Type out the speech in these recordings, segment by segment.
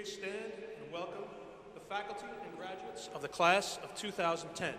please stand and welcome the faculty and graduates of the class of 2010.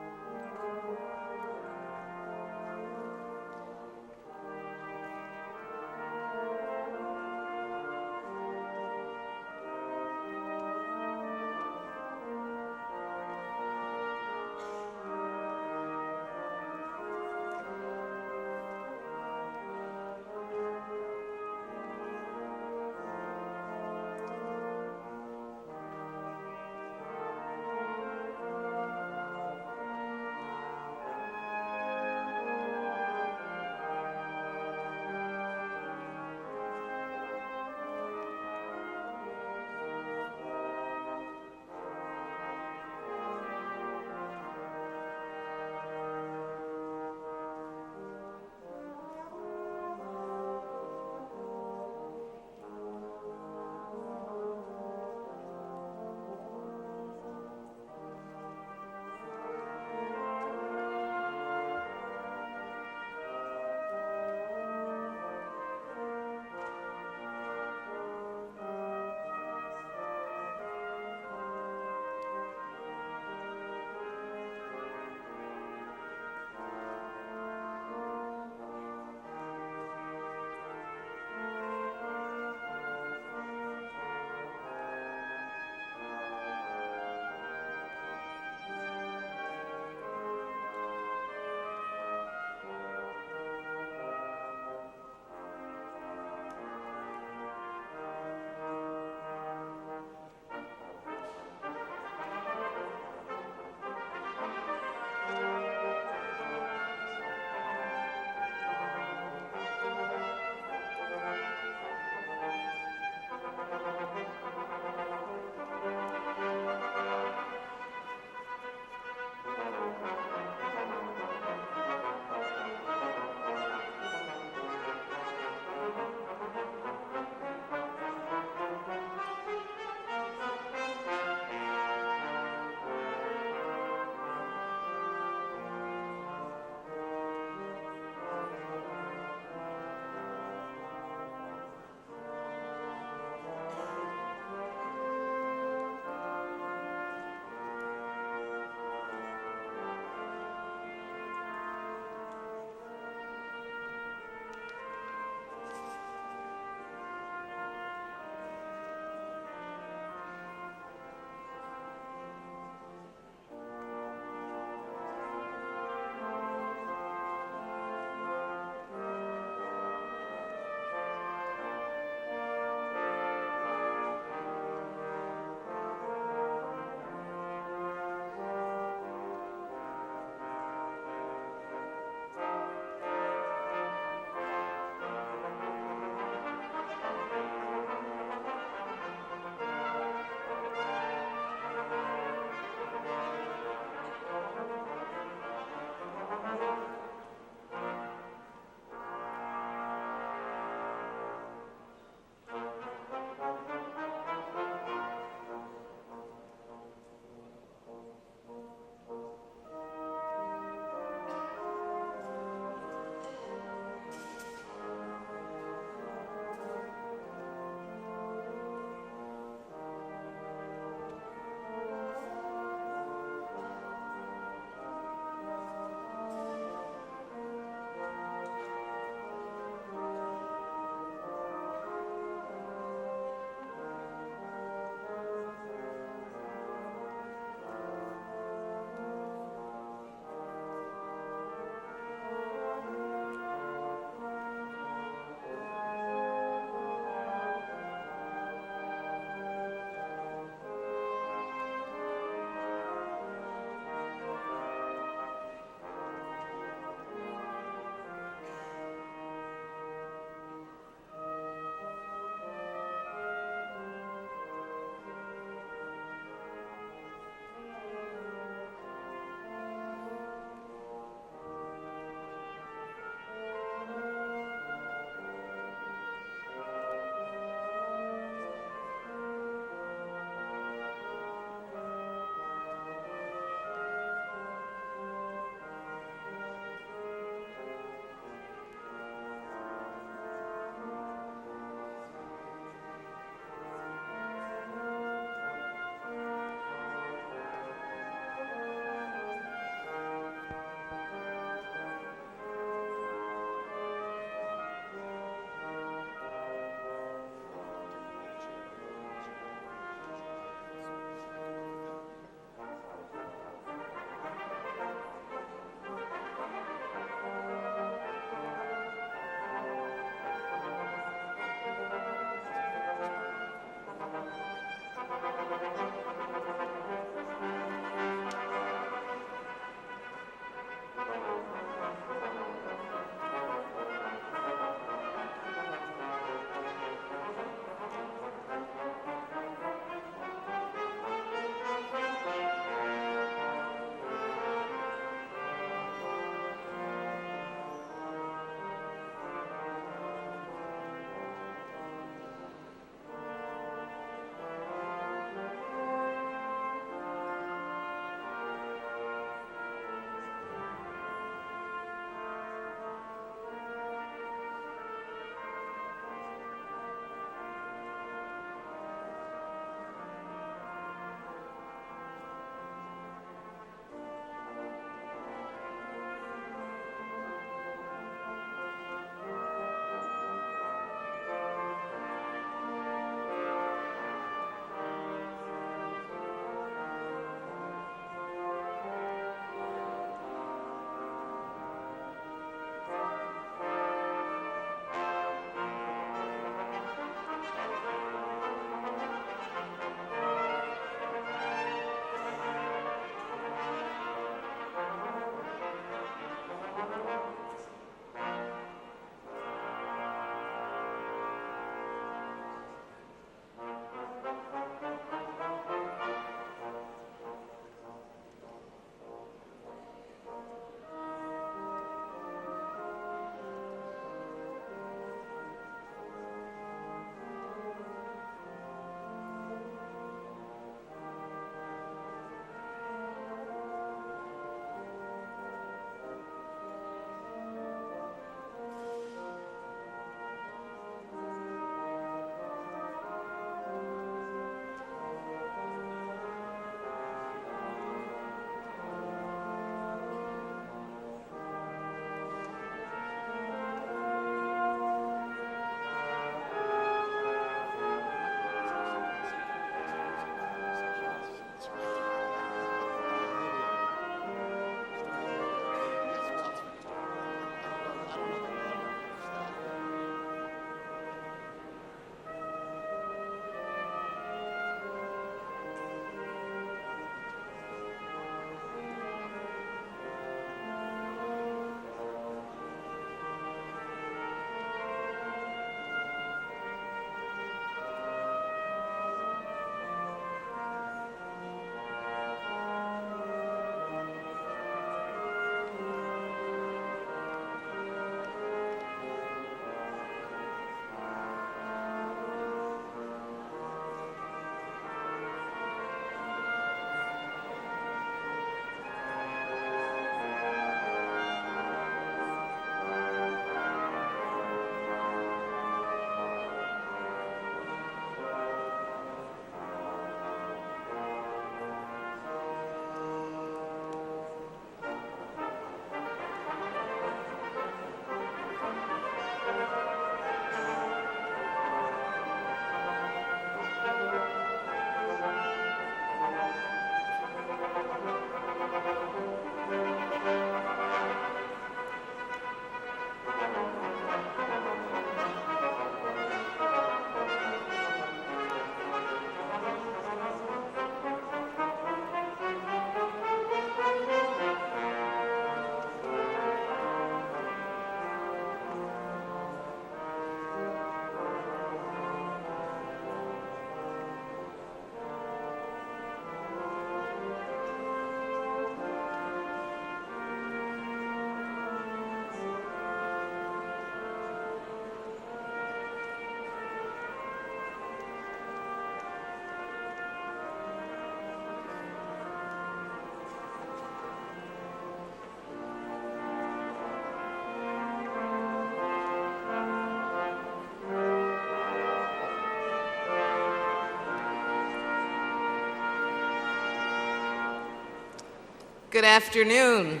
Good afternoon.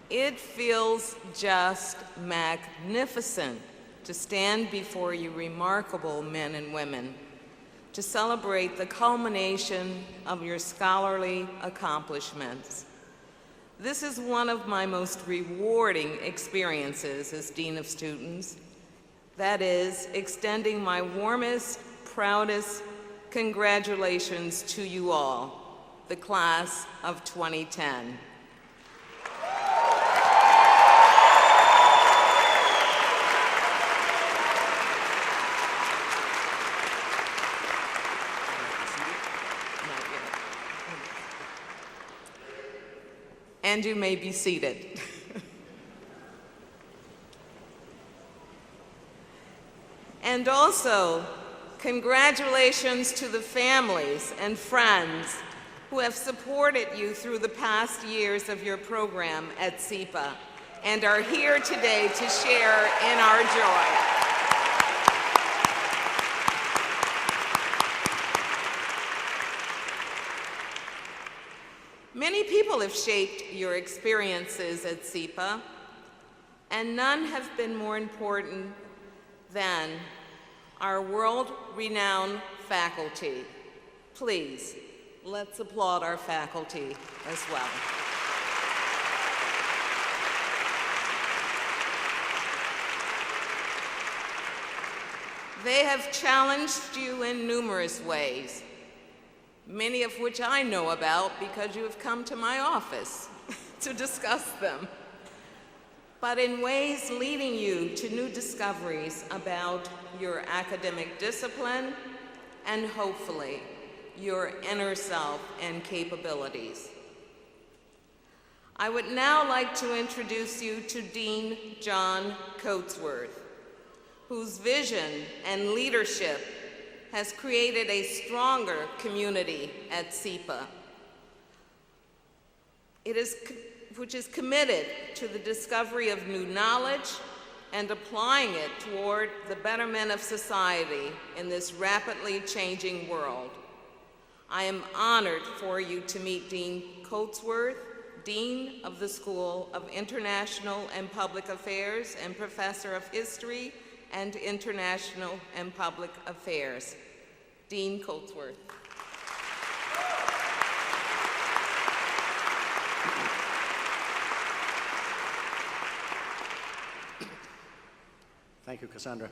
It feels just magnificent to stand before you remarkable men and women to celebrate the culmination of your scholarly accomplishments. This is one of my most rewarding experiences as Dean of Students. That is, extending my warmest, proudest congratulations to you all, the class of 2010. And you may be seated. And also, congratulations to the families and friends who have supported you through the past years of your program at SIPA and are here today to share in our joy. Many people have shaped your experiences at SIPA, and none have been more important than our world-renowned faculty. Please, let's applaud our faculty as well. They have challenged you in numerous ways, many of which I know about because you have come to my office to discuss them, but in ways leading you to new discoveries about your academic discipline and hopefully your inner self and capabilities. I would now like to introduce you to Dean John Coatsworth, whose vision and leadership has created a stronger community at SIPA. Which is committed to the discovery of new knowledge and applying it toward the betterment of society in this rapidly changing world. I am honored for you to meet Dean Coatsworth, Dean of the School of International and Public Affairs and Professor of History and International and Public Affairs. Dean Coatsworth. Thank you, Cassandra.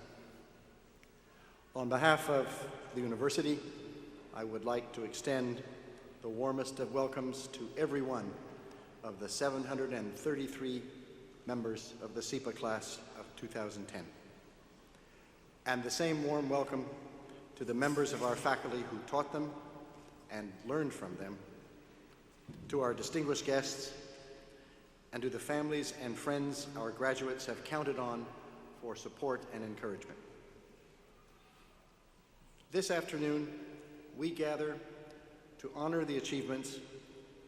On behalf of the university, I would like to extend the warmest of welcomes to every one of the 733 members of the SIPA class of 2010. And the same warm welcome to the members of our faculty who taught them and learned from them, to our distinguished guests, and to the families and friends our graduates have counted on for support and encouragement. This afternoon, we gather to honor the achievements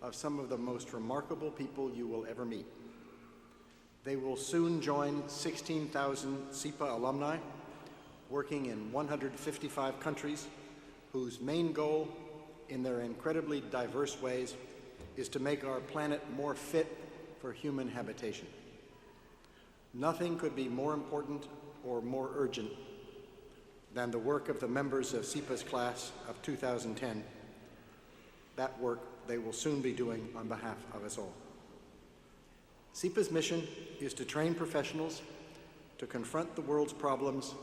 of some of the most remarkable people you will ever meet. They will soon join 16,000 SIPA alumni working in 155 countries, whose main goal, in their incredibly diverse ways, is to make our planet more fit for human habitation. Nothing could be more important or more urgent than the work of the members of SIPA's class of 2010, that work they will soon be doing on behalf of us all. SIPA's mission is to train professionals to confront the world's problems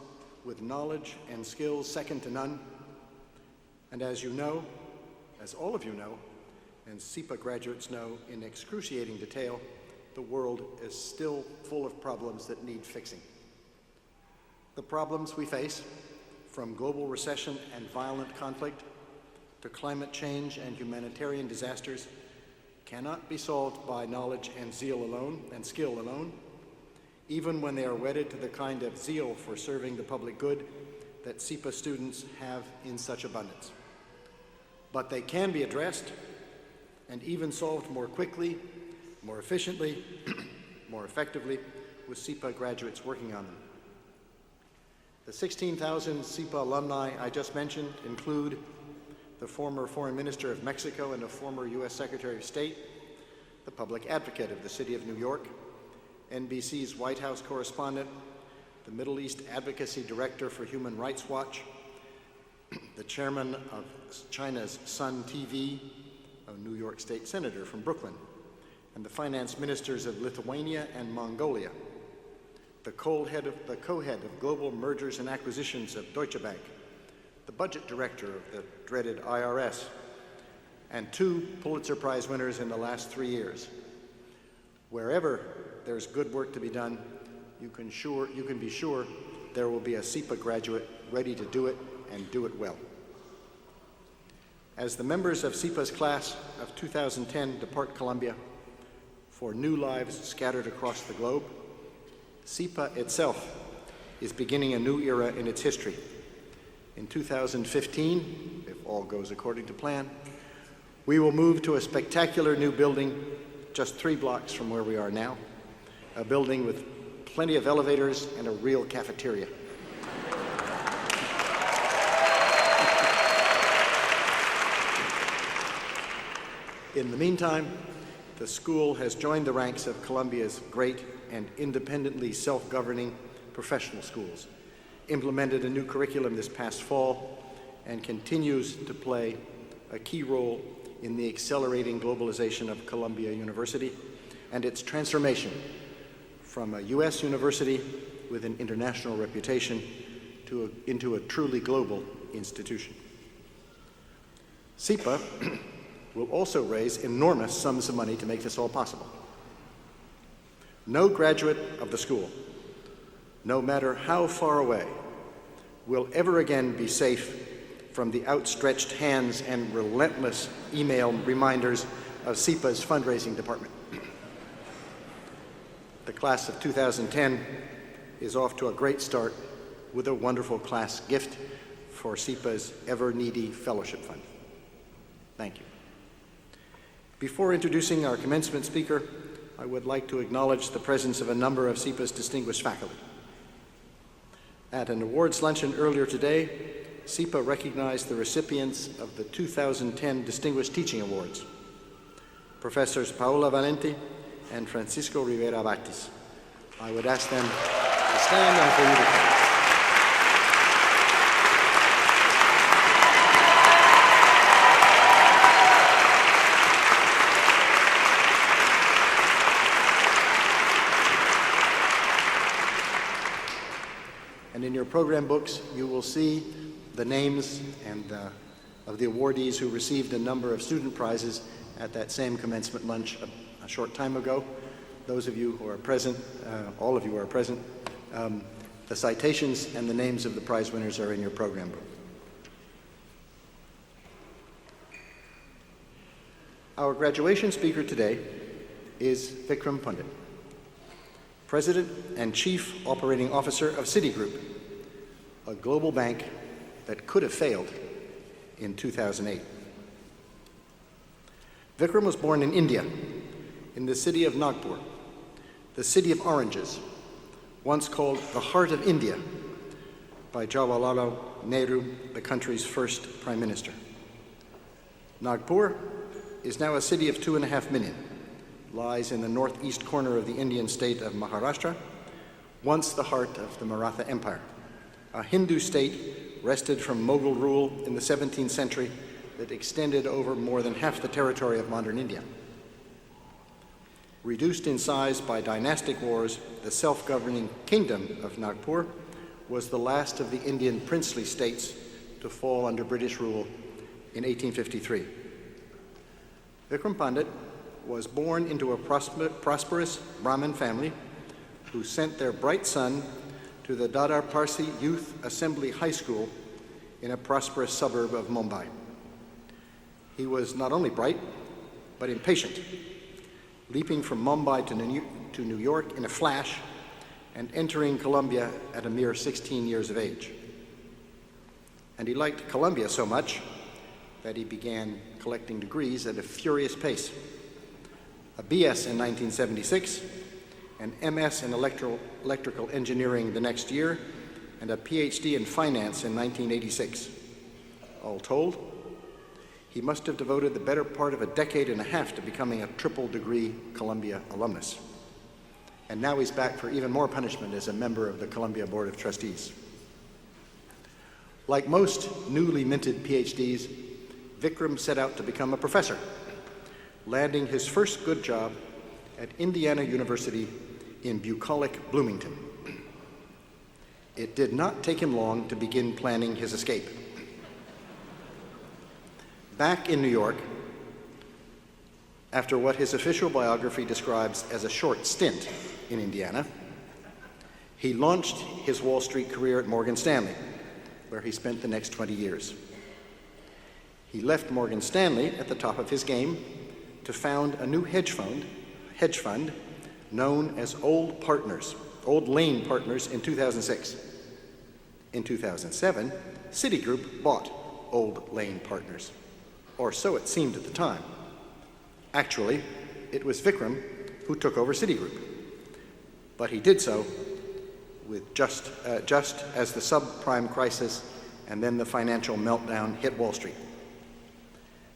with knowledge and skills second to none. And as you know, as all of you know, and SIPA graduates know in excruciating detail, the world is still full of problems that need fixing. The problems we face, from global recession and violent conflict to climate change and humanitarian disasters, cannot be solved by knowledge and zeal alone, and skill alone, even when they are wedded to the kind of zeal for serving the public good that SIPA students have in such abundance. But they can be addressed and even solved more quickly, more efficiently, more effectively, with SIPA graduates working on them. The 16,000 SIPA alumni I just mentioned include the former Foreign Minister of Mexico and a former U.S. Secretary of State, the public advocate of the City of New York, NBC's White House correspondent, the Middle East Advocacy Director for Human Rights Watch, the chairman of China's Sun TV, a New York State senator from Brooklyn, and the finance ministers of Lithuania and Mongolia, the co-head of global mergers and acquisitions of Deutsche Bank, the budget director of the dreaded IRS, and 2 Pulitzer Prize winners in the last 3 years. Wherever there's good work to be done, you can be sure there will be a SIPA graduate ready to do it and do it well. As the members of SIPA's class of 2010 depart Columbia for new lives scattered across the globe, SIPA itself is beginning a new era in its history. In 2015, if all goes according to plan, we will move to a spectacular new building just 3 blocks from where we are now, a building with plenty of elevators and a real cafeteria. In the meantime, the school has joined the ranks of Columbia's great and independently self-governing professional schools, implemented a new curriculum this past fall, and continues to play a key role in the accelerating globalization of Columbia University and its transformation from a U.S. university with an international reputation into a truly global institution. SIPA will also raise enormous sums of money to make this all possible. No graduate of the school, no matter how far away, will ever again be safe from the outstretched hands and relentless email reminders of SIPA's fundraising department. The class of 2010 is off to a great start with a wonderful class gift for SIPA's ever-needy fellowship fund. Thank you. Before introducing our commencement speaker, I would like to acknowledge the presence of a number of SIPA's distinguished faculty. At an awards luncheon earlier today, SIPA recognized the recipients of the 2010 Distinguished Teaching Awards, Professors Paola Valenti and Francisco Rivera Batis. I would ask them to stand and for you to come. And in your program books, you will see the names of the awardees who received a number of student prizes at that same commencement lunch a short time ago. Those of you who are present, all of you who are present, the citations and the names of the prize winners are in your program book. Our graduation speaker today is Vikram Pandit, President and Chief Operating Officer of Citigroup, a global bank that could have failed in 2008. Vikram was born in India, in the city of Nagpur, the city of oranges, once called the heart of India by Jawaharlal Nehru, the country's first prime minister. Nagpur is now a city of 2.5 million, lies in the northeast corner of the Indian state of Maharashtra, once the heart of the Maratha Empire, a Hindu state wrested from Mughal rule in the 17th century that extended over more than half the territory of modern India. Reduced in size by dynastic wars, the self-governing kingdom of Nagpur was the last of the Indian princely states to fall under British rule in 1853. Vikram Pandit was born into a prosperous Brahmin family who sent their bright son to the Dadar Parsi Youth Assembly High School in a prosperous suburb of Mumbai. He was not only bright, but impatient, leaping from Mumbai to New York in a flash and entering Columbia at a mere 16 years of age. And he liked Columbia so much that he began collecting degrees at a furious pace. A BS in 1976, an MS in electrical engineering the next year, and a PhD in finance in 1986. All told, he must have devoted the better part of a decade and a half to becoming a triple-degree Columbia alumnus. And now he's back for even more punishment as a member of the Columbia Board of Trustees. Like most newly minted PhDs, Vikram set out to become a professor, landing his first good job at Indiana University in bucolic Bloomington. It did not take him long to begin planning his escape. Back in New York, after what his official biography describes as a short stint in Indiana, he launched his Wall Street career at Morgan Stanley, where he spent the next 20 years. He left Morgan Stanley at the top of his game to found a new hedge fund known as Old Lane Partners in 2006. In 2007, Citigroup bought Old Lane Partners, or so it seemed at the time. Actually, it was Vikram who took over Citigroup, but he did so with just as the subprime crisis and then the financial meltdown hit Wall Street.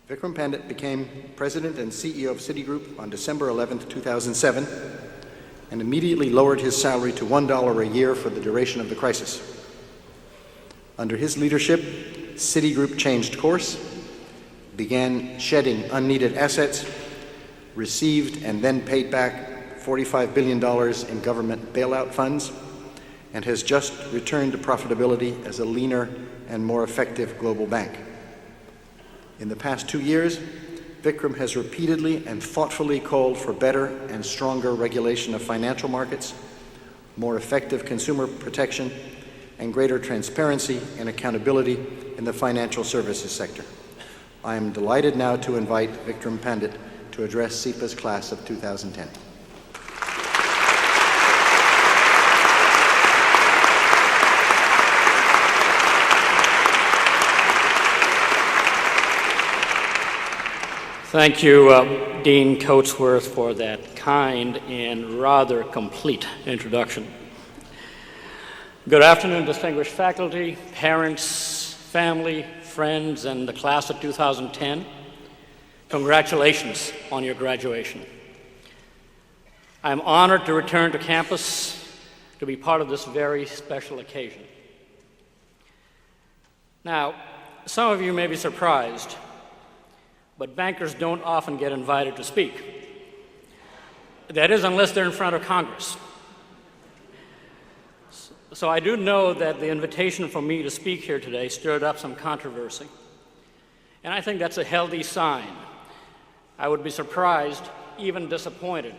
Vikram Pandit became president and CEO of Citigroup on December 11, 2007, and immediately lowered his salary to $1 a year for the duration of the crisis. Under his leadership, Citigroup changed course, began shedding unneeded assets, received and then paid back $45 billion in government bailout funds, and has just returned to profitability as a leaner and more effective global bank. In the past 2 years, Vikram has repeatedly and thoughtfully called for better and stronger regulation of financial markets, more effective consumer protection, and greater transparency and accountability in the financial services sector. I am delighted now to invite Vikram Pandit to address SIPA's class of 2010. Thank you, Dean Coatsworth, for that kind and rather complete introduction. Good afternoon, distinguished faculty, parents, family, friends, and the class of 2010. Congratulations on your graduation. I'm honored to return to campus to be part of this very special occasion. Now, some of you may be surprised, but bankers don't often get invited to speak. That is, unless they're in front of Congress. So I do know that the invitation for me to speak here today stirred up some controversy, and I think that's a healthy sign. I would be surprised, even disappointed,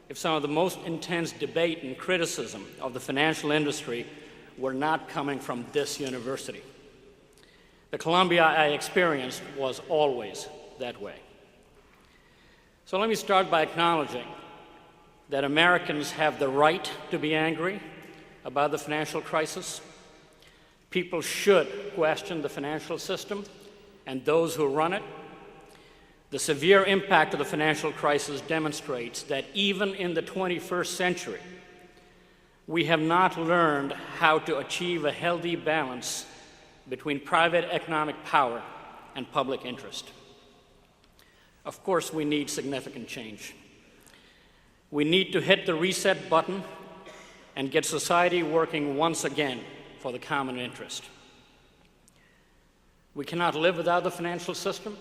if some of the most intense debate and criticism of the financial industry were not coming from this university. The Columbia I experienced was always that way. So let me start by acknowledging that Americans have the right to be angry about the financial crisis. People should question the financial system and those who run it. The severe impact of the financial crisis demonstrates that even in the 21st century, we have not learned how to achieve a healthy balance between private economic power and public interest. Of course, we need significant change. We need to hit the reset button and get society working once again for the common interest. We cannot live without the financial system,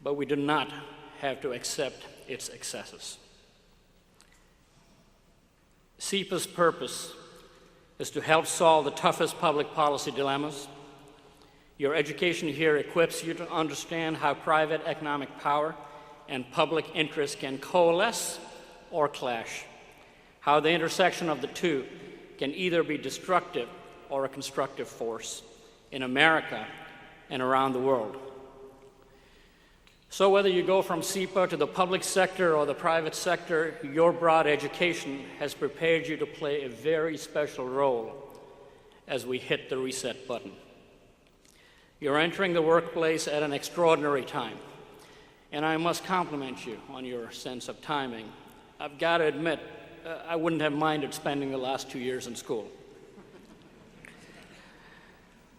but we do not have to accept its excesses. SIPA's purpose is to help solve the toughest public policy dilemmas. Your education here equips you to understand how private economic power and public interest can coalesce or clash, how the intersection of the two can either be destructive or a constructive force in America and around the world. So whether you go from SIPA to the public sector or the private sector, your broad education has prepared you to play a very special role as we hit the reset button. You're entering the workplace at an extraordinary time, and I must compliment you on your sense of timing. I've got to admit, I wouldn't have minded spending the last 2 years in school.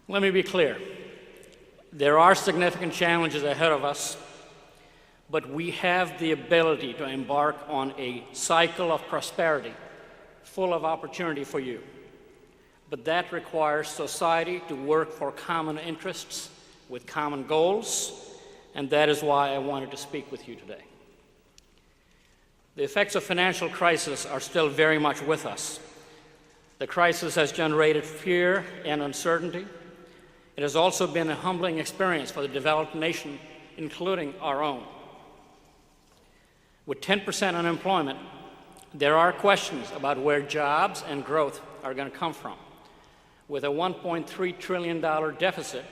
Let me be clear. There are significant challenges ahead of us, but we have the ability to embark on a cycle of prosperity full of opportunity for you. But that requires society to work for common interests with common goals, and that is why I wanted to speak with you today. The effects of financial crisis are still very much with us. The crisis has generated fear and uncertainty. It has also been a humbling experience for the developed nation, including our own. With 10% unemployment, there are questions about where jobs and growth are going to come from. With a $1.3 trillion deficit,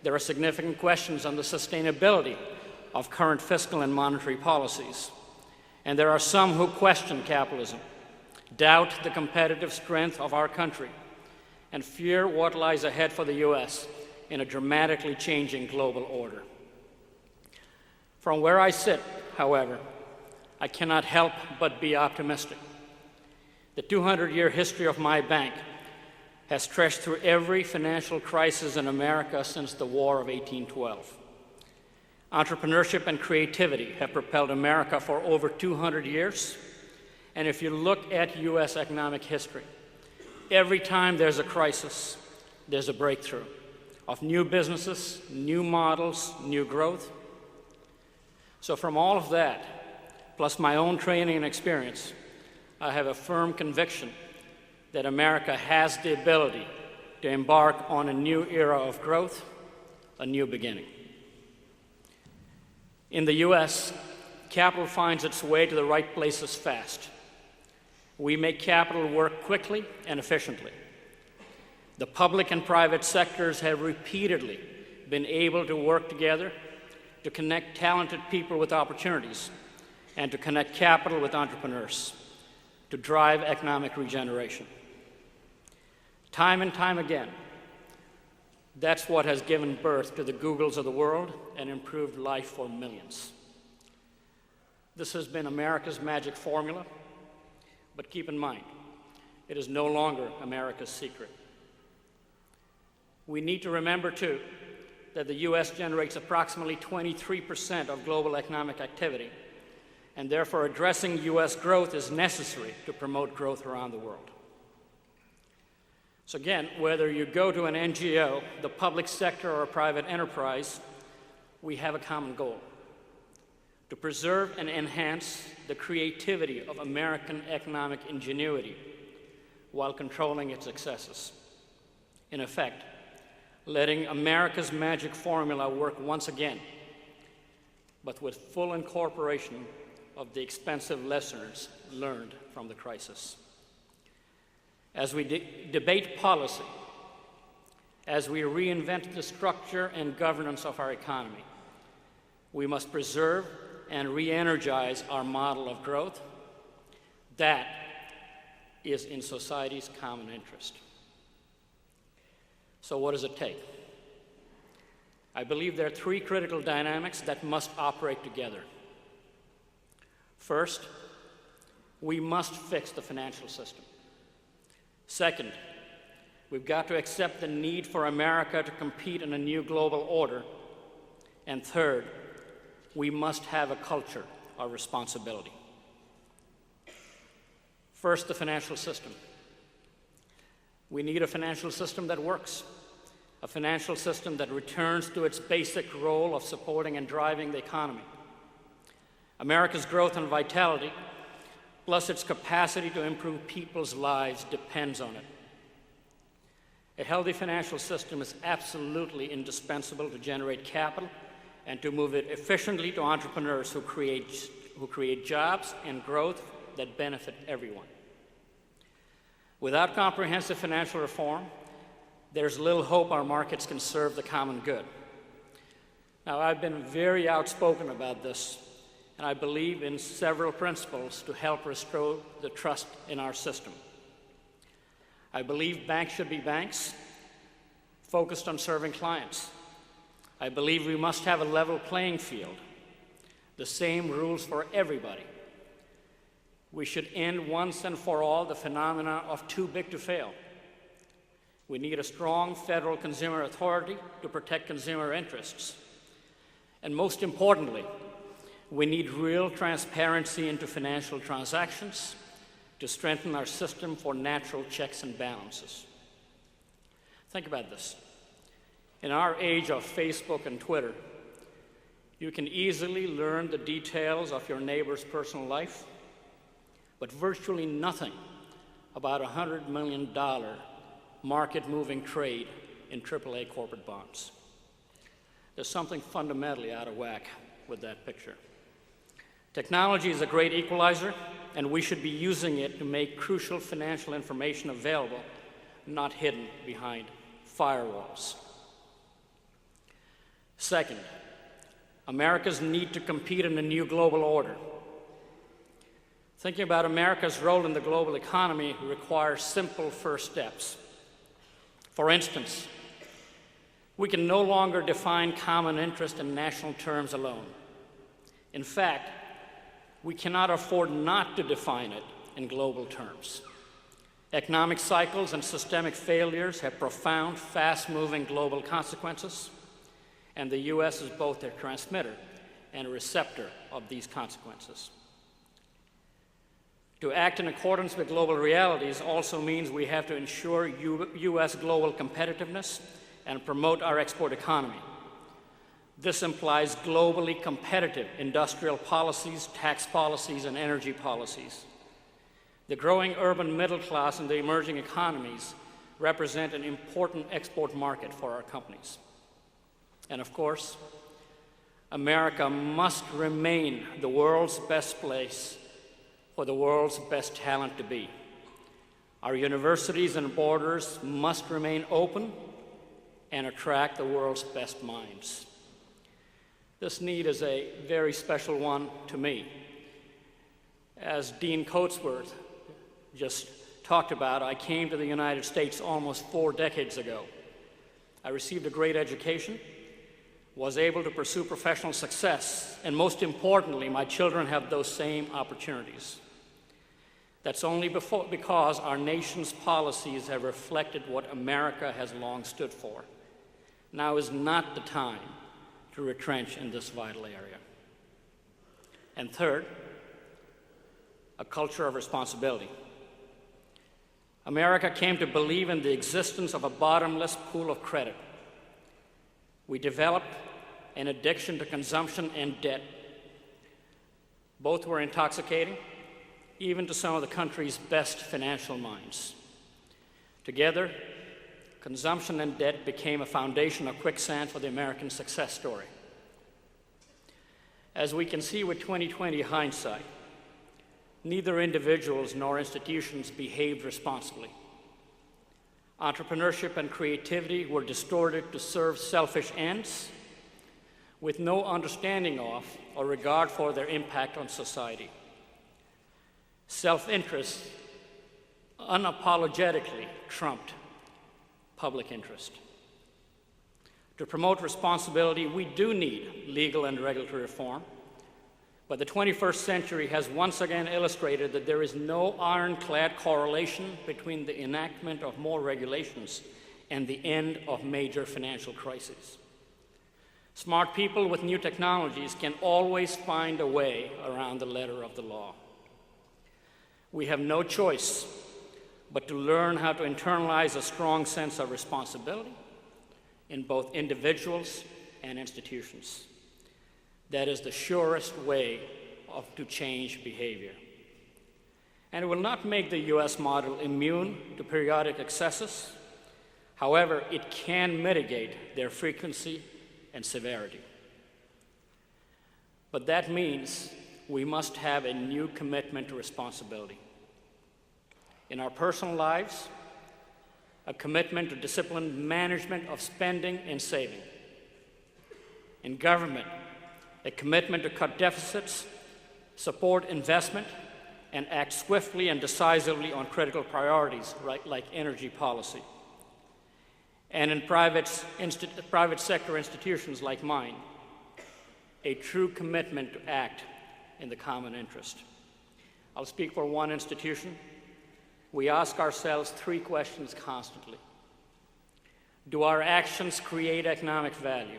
there are significant questions on the sustainability of current fiscal and monetary policies. And there are some who question capitalism, doubt the competitive strength of our country, and fear what lies ahead for the U.S. in a dramatically changing global order. From where I sit, however, I cannot help but be optimistic. The 200-year history of my bank has stretched through every financial crisis in America since the War of 1812. Entrepreneurship and creativity have propelled America for over 200 years. And if you look at U.S. economic history, every time there's a crisis, there's a breakthrough of new businesses, new models, new growth. So from all of that, plus my own training and experience, I have a firm conviction that America has the ability to embark on a new era of growth, a new beginning. In the U.S., capital finds its way to the right places fast. We make capital work quickly and efficiently. The public and private sectors have repeatedly been able to work together to connect talented people with opportunities and to connect capital with entrepreneurs to drive economic regeneration. Time and time again, that's what has given birth to the Googles of the world and improved life for millions. This has been America's magic formula, but keep in mind, it is no longer America's secret. We need to remember, too, that the U.S. generates approximately 23% of global economic activity, and therefore addressing U.S. growth is necessary to promote growth around the world. So again, whether you go to an NGO, the public sector, or a private enterprise, we have a common goal: to preserve and enhance the creativity of American economic ingenuity while controlling its excesses. In effect, letting America's magic formula work once again, but with full incorporation of the expensive lessons learned from the crisis. As we debate policy, as we reinvent the structure and governance of our economy, we must preserve and re-energize our model of growth. That is in society's common interest. So what does it take? I believe there are three critical dynamics that must operate together. First, we must fix the financial system. Second, we've got to accept the need for America to compete in a new global order. And third, we must have a culture of responsibility. First, the financial system. We need a financial system that works, a financial system that returns to its basic role of supporting and driving the economy. America's growth and vitality, plus its capacity to improve people's lives, depends on it. A healthy financial system is absolutely indispensable to generate capital and to move it efficiently to entrepreneurs who create jobs and growth that benefit everyone. Without comprehensive financial reform, there's little hope our markets can serve the common good. Now, I've been very outspoken about this, and I believe in several principles to help restore the trust in our system. I believe banks should be banks, focused on serving clients. I believe we must have a level playing field, the same rules for everybody. We should end once and for all the phenomena of too big to fail. We need a strong federal consumer authority to protect consumer interests. And most importantly, we need real transparency into financial transactions to strengthen our system for natural checks and balances. Think about this. In our age of Facebook and Twitter, you can easily learn the details of your neighbor's personal life, but virtually nothing about $100 million market-moving trade in AAA corporate bonds. There's something fundamentally out of whack with that picture. Technology is a great equalizer, and we should be using it to make crucial financial information available, not hidden behind firewalls. Second, America's need to compete in a new global order. Thinking about America's role in the global economy requires simple first steps. For instance, we can no longer define common interest in national terms alone. In fact, we cannot afford not to define it in global terms. Economic cycles and systemic failures have profound, fast-moving global consequences, and the U.S. is both a transmitter and a receptor of these consequences. To act in accordance with global realities also means we have to ensure U.S. global competitiveness and promote our export economy. This implies globally competitive industrial policies, tax policies, and energy policies. The growing urban middle class and the emerging economies represent an important export market for our companies. And of course, America must remain the world's best place for the world's best talent to be. Our universities and borders must remain open and attract the world's best minds. This need is a very special one to me. As Dean Coatsworth just talked about, I came to the United States almost 4 decades ago. I received a great education, was able to pursue professional success, and most importantly, my children have those same opportunities. That's only because our nation's policies have reflected what America has long stood for. Now is not the time to retrench in this vital area. And third, a culture of responsibility. America came to believe in the existence of a bottomless pool of credit. We developed an addiction to consumption and debt. Both were intoxicating, even to some of the country's best financial minds. Together, consumption and debt became a foundation of quicksand for the American success story. As we can see with 20/20 hindsight, neither individuals nor institutions behaved responsibly. Entrepreneurship and creativity were distorted to serve selfish ends with no understanding of or regard for their impact on society. Self-interest unapologetically trumped public interest. To promote responsibility, we do need legal and regulatory reform, but the 21st century has once again illustrated that there is no ironclad correlation between the enactment of more regulations and the end of major financial crises. Smart people with new technologies can always find a way around the letter of the law. We have no choice but to learn how to internalize a strong sense of responsibility in both individuals and institutions. That is the surest way to change behavior. And it will not make the U.S. model immune to periodic excesses. However, it can mitigate their frequency and severity. But that means we must have a new commitment to responsibility. In our personal lives, a commitment to disciplined management of spending and saving. In government, a commitment to cut deficits, support investment, and act swiftly and decisively on critical priorities, like energy policy. And in private sector institutions like mine, a true commitment to act in the common interest. I'll speak for one institution. We ask ourselves 3 questions constantly. Do our actions create economic value?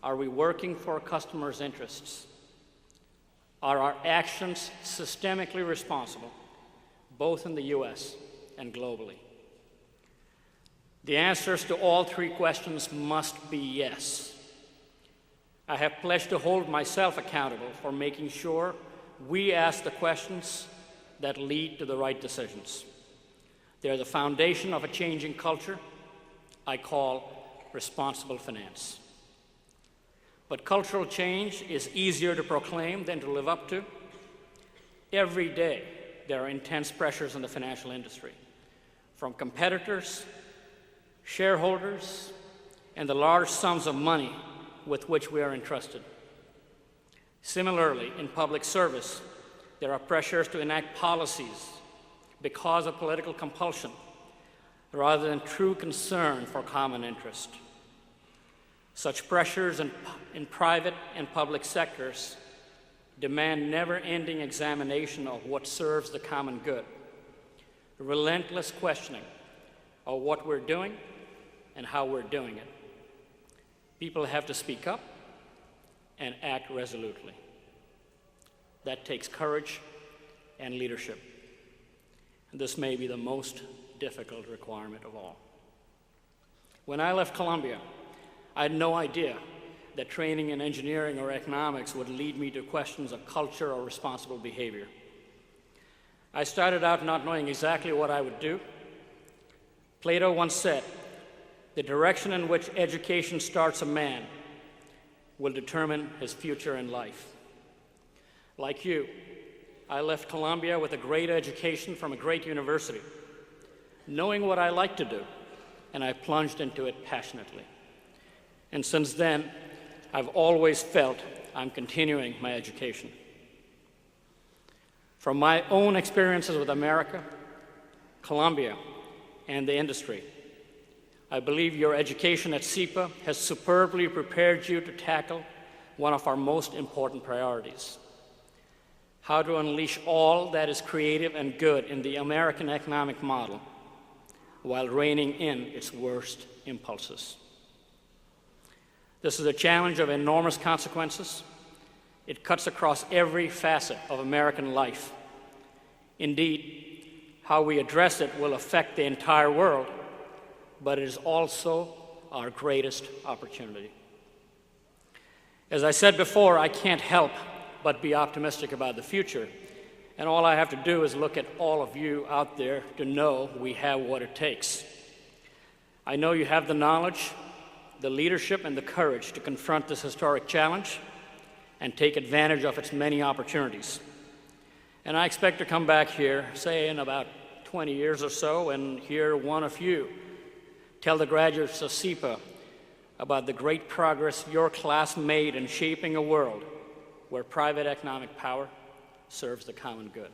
Are we working for customers' interests? Are our actions systemically responsible, both in the US and globally? The answers to all three questions must be yes. I have pledged to hold myself accountable for making sure we ask the questions that lead to the right decisions. They're the foundation of a changing culture I call responsible finance. But cultural change is easier to proclaim than to live up to. Every day, there are intense pressures in the financial industry, from competitors, shareholders, and the large sums of money with which we are entrusted. Similarly, in public service, there are pressures to enact policies because of political compulsion rather than true concern for common interest. Such pressures in private and public sectors demand never-ending examination of what serves the common good, relentless questioning of what we're doing and how we're doing it. People have to speak up and act resolutely. That takes courage and leadership. And this may be the most difficult requirement of all. When I left Columbia, I had no idea that training in engineering or economics would lead me to questions of culture or responsible behavior. I started out not knowing exactly what I would do. Plato once said, "The direction in which education starts a man will determine his future in life." Like you, I left Columbia with a great education from a great university, knowing what I like to do, and I plunged into it passionately. And since then, I've always felt I'm continuing my education. From my own experiences with America, Columbia, and the industry, I believe your education at SIPA has superbly prepared you to tackle one of our most important priorities: how to unleash all that is creative and good in the American economic model while reining in its worst impulses. This is a challenge of enormous consequences. It cuts across every facet of American life. Indeed, how we address it will affect the entire world, but it is also our greatest opportunity. As I said before, I can't help but be optimistic about the future, and all I have to do is look at all of you out there to know we have what it takes. I know you have the knowledge, the leadership, and the courage to confront this historic challenge and take advantage of its many opportunities. And I expect to come back here, say in about 20 years or so, and hear one of you tell the graduates of SIPA about the great progress your class made in shaping a world where private economic power serves the common good.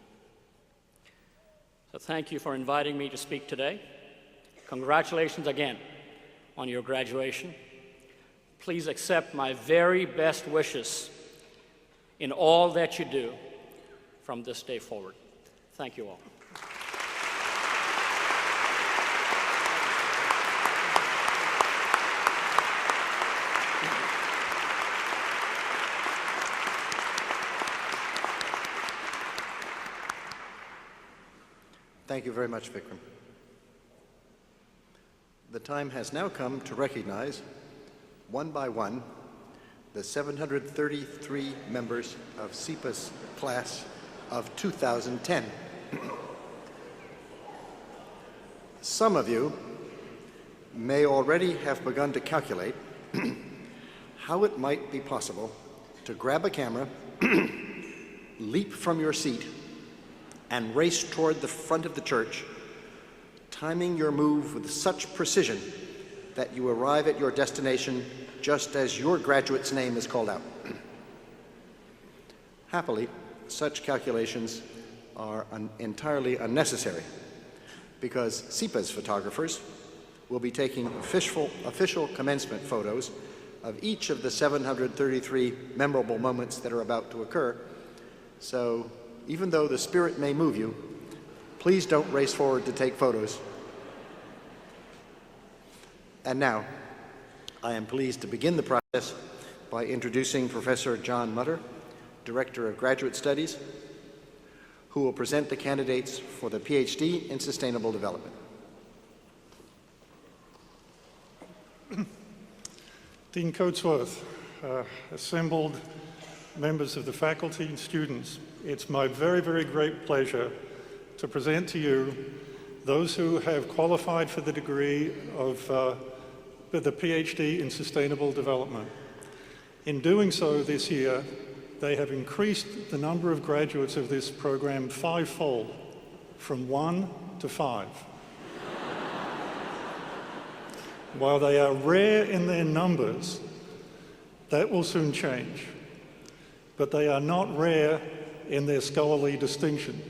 So thank you for inviting me to speak today. Congratulations again on your graduation. Please accept my very best wishes in all that you do from this day forward. Thank you all. Thank you very much, Vikram. The time has now come to recognize, one by one, the 733 members of SIPA's class of 2010. Some of you may already have begun to calculate how it might be possible to grab a camera, leap from your seat, and race toward the front of the church, timing your move with such precision that you arrive at your destination just as your graduate's name is called out. Happily, such calculations are entirely unnecessary because SIPA's photographers will be taking official commencement photos of each of the 733 memorable moments that are about to occur. So even though the spirit may move you, please don't race forward to take photos. And now, I am pleased to begin the process by introducing Professor John Mutter, Director of Graduate Studies, who will present the candidates for the PhD in Sustainable Development. Dean Coatsworth, assembled members of the faculty and students, it's my very, very great pleasure to present to you those who have qualified for the degree of the PhD in Sustainable Development. In doing so this year, they have increased the number of graduates of this program fivefold, from 1 to 5. While they are rare in their numbers, that will soon change. But they are not rare in their scholarly distinction,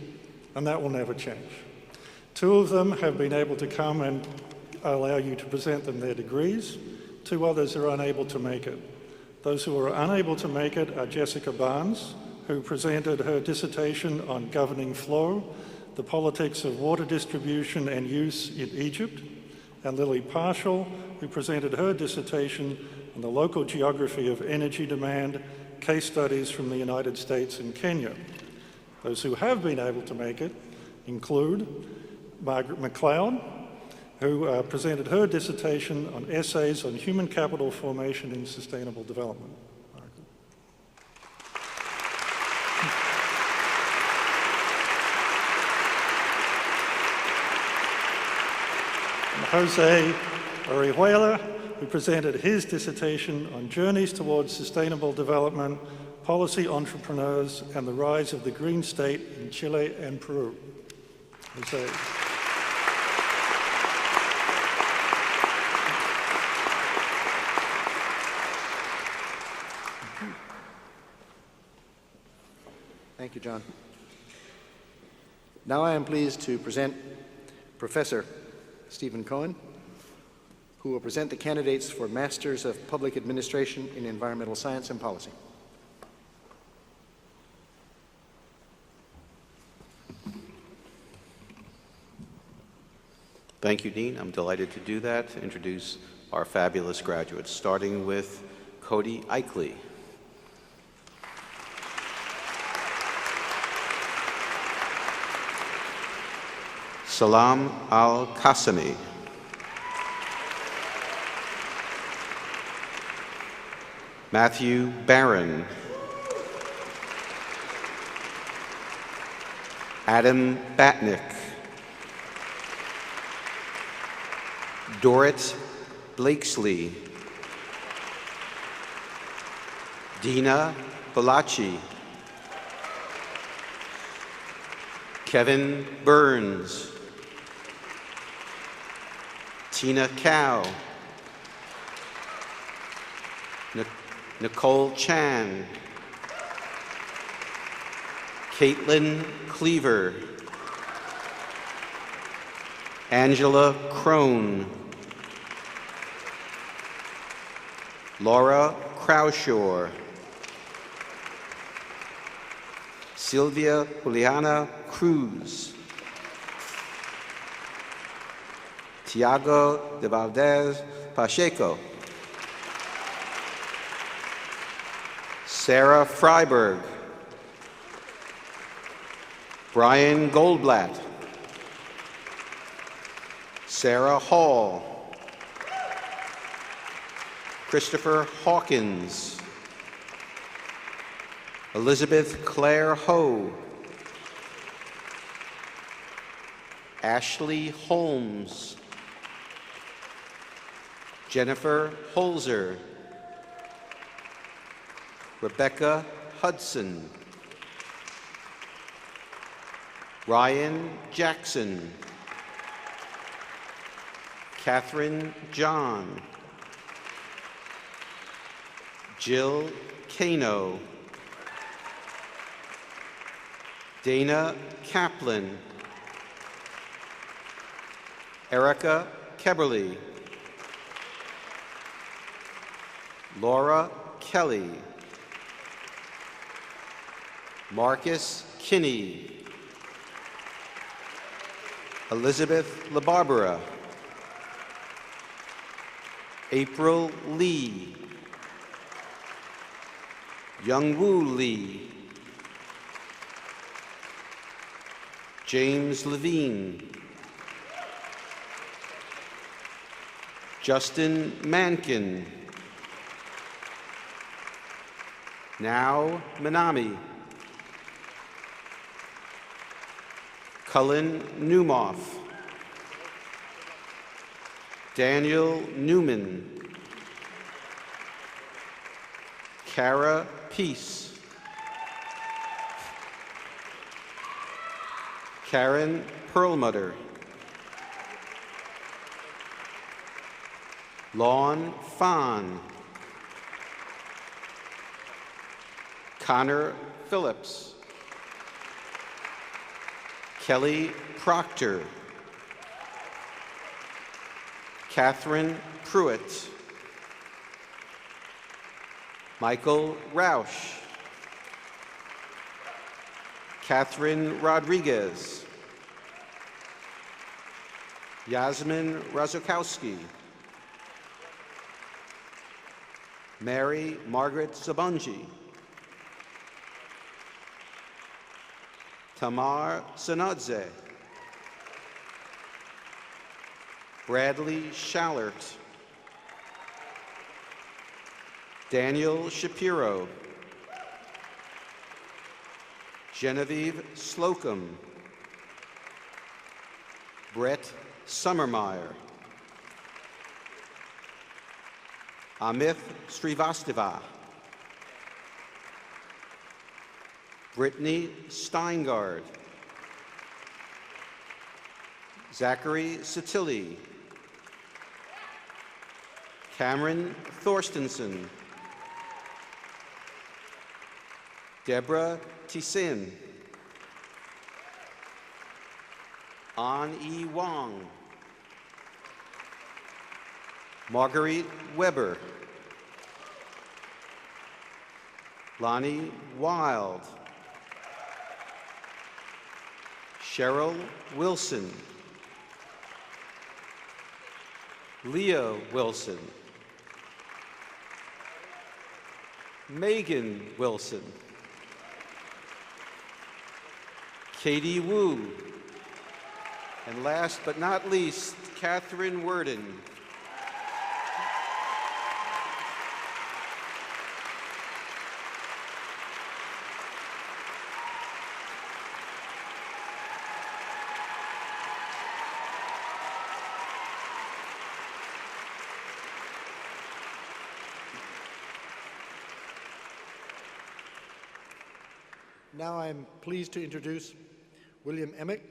and that will never change. 2 of them have been able to come and allow you to present them their degrees. 2 others are unable to make it. Those who are unable to make it are Jessica Barnes, who presented her dissertation on governing flow, the politics of water distribution and use in Egypt, and Lily Partial, who presented her dissertation on the local geography of energy demand, case studies from the United States and Kenya. Those who have been able to make it include Margaret McLeod, who presented her dissertation on essays on human capital formation in sustainable development. Jose Orihuela, who presented his dissertation on journeys towards sustainable development, policy entrepreneurs, and the rise of the green state in Chile and Peru. Jose. Thank you, John. Now I am pleased to present Professor Stephen Cohen, who will present the candidates for Masters of Public Administration in Environmental Science and Policy. Thank you, Dean. I'm delighted to do that, to introduce our fabulous graduates, starting with Cody Eichley. Salam Al-Qasimi. Matthew Barron. Adam Batnick. Dorrit Blakesley. Dina Balachi. Kevin Burns. Tina Cow. Nicole Chan. Caitlin Cleaver. Angela Crone. Laura Kraushaw. Sylvia Juliana Cruz. Tiago de Valdez Pacheco. Sarah Freiberg. Brian Goldblatt. Sarah Hall. Christopher Hawkins. Elizabeth Claire Ho. Ashley Holmes. Jennifer Holzer. Rebecca Hudson. Ryan Jackson. Catherine John. Jill Kano. Dana Kaplan. Erica Keberly. Laura Kelly. Marcus Kinney. Elizabeth LaBarbera. April Lee, Youngwoo Lee, James Levine, Justin Mankin, Now Manami, Cullen Newmoff, Daniel Newman, Kara Peace, Karen Perlmutter, Lon Fahn, Connor Phillips, Kelly Proctor, Catherine Pruitt, Michael Roush, Catherine Rodriguez, Yasmin Razukowski, Mary Margaret Sabunji, Tamar Sanadze, Bradley Schallert, Daniel Shapiro, Genevieve Slocum, Brett Summermeyer, Amit Srivastava, Brittany Steingard, Zachary Satilli, Cameron Thorstensen, Deborah Tissin, An E. Wong, Marguerite Weber, Lonnie Wild, Cheryl Wilson, Leah Wilson, Megan Wilson, Katie Wu, and last but not least, Catherine Worden. Now I'm pleased to introduce William Emick,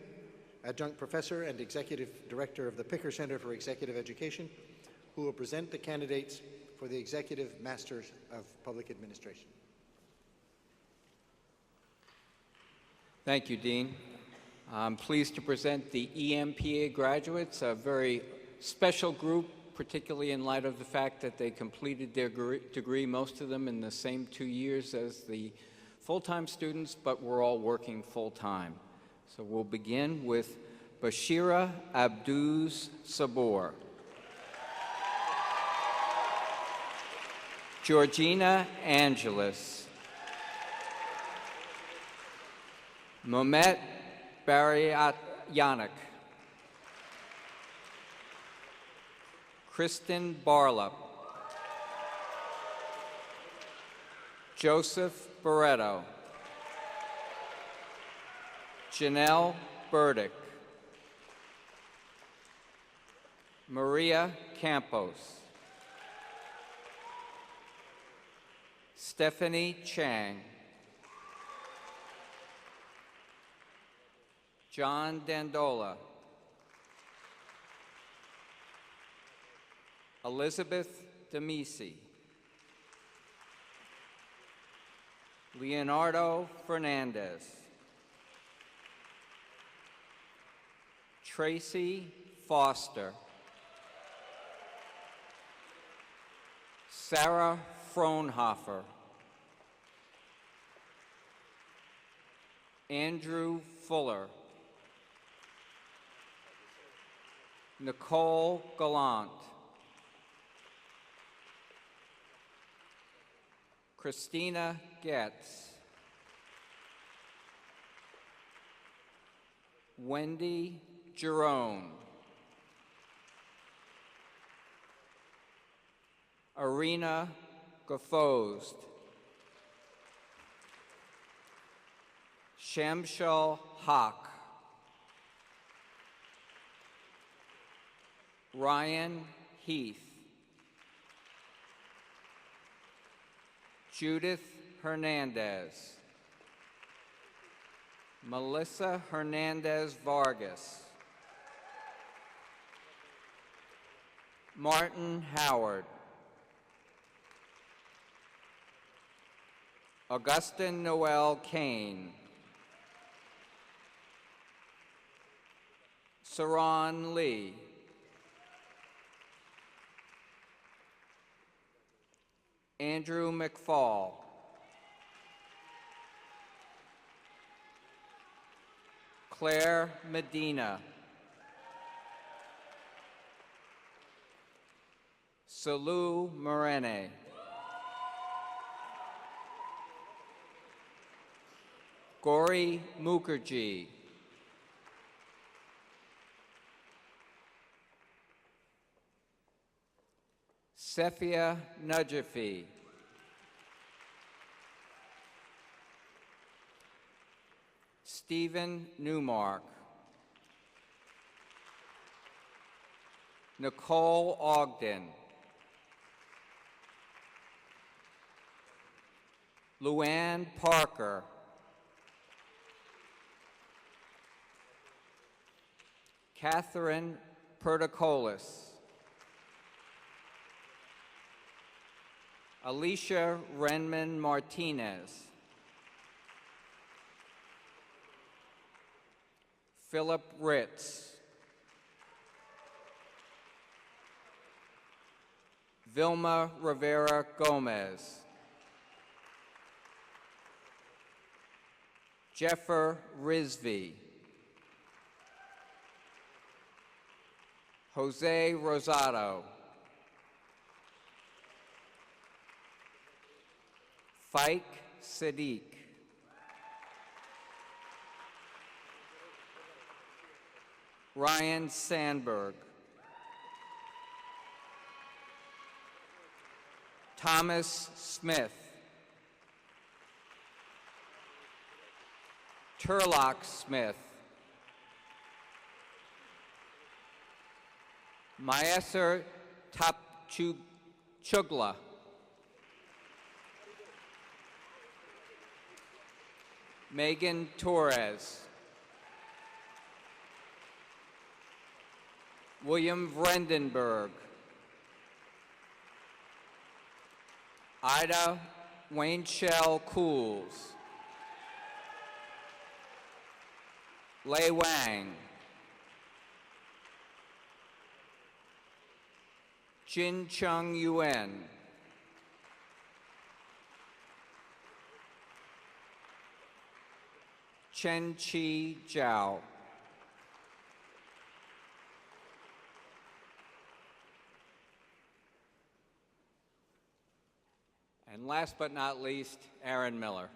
Adjunct Professor and Executive Director of the Picker Center for Executive Education, who will present the candidates for the Executive Masters of Public Administration. Thank you, Dean. I'm pleased to present the EMPA graduates, a very special group, particularly in light of the fact that they completed their degree, most of them in the same 2 years as the full-time students, but we're all working full-time. So we'll begin with Bashira Abduz Sabor, Georgina Angelis, Momet Baryayanik, Kristen Barlop, Joseph Barretto, Janelle Burdick, Maria Campos, Stephanie Chang, John Dandola, Elizabeth Demisi, Leonardo Fernandez, Tracy Foster, Sarah Frohnhofer, Andrew Fuller, Nicole Gallant, Christina Getz, Wendy Jerome, Arena Gafozd, Shamshal Haq, Ryan Heath, Judith Hernandez, Melissa Hernandez Vargas, Martin Howard, Augustin Noel Kane, Saran Lee, Andrew McFall, Claire Medina, Salu Morene, Gauri Mukherjee, Sefia Najafi, Stephen Newmark, Nicole Ogden, Luann Parker, Catherine Perdicolis, Alicia Renman Martinez, Philip Ritz, Vilma Rivera Gomez, Jeffer Rizvi, Jose Rosado, Faik Sadiq, Ryan Sandberg, Thomas Smith, Turlock Smith, Maeser Tapchugla, Megan Torres, William Vrendenberg, Ida Wainshell Cools, Lei Wang, Jin Chung Yuen, Chen Chi Zhao, and last but not least, Aaron Miller.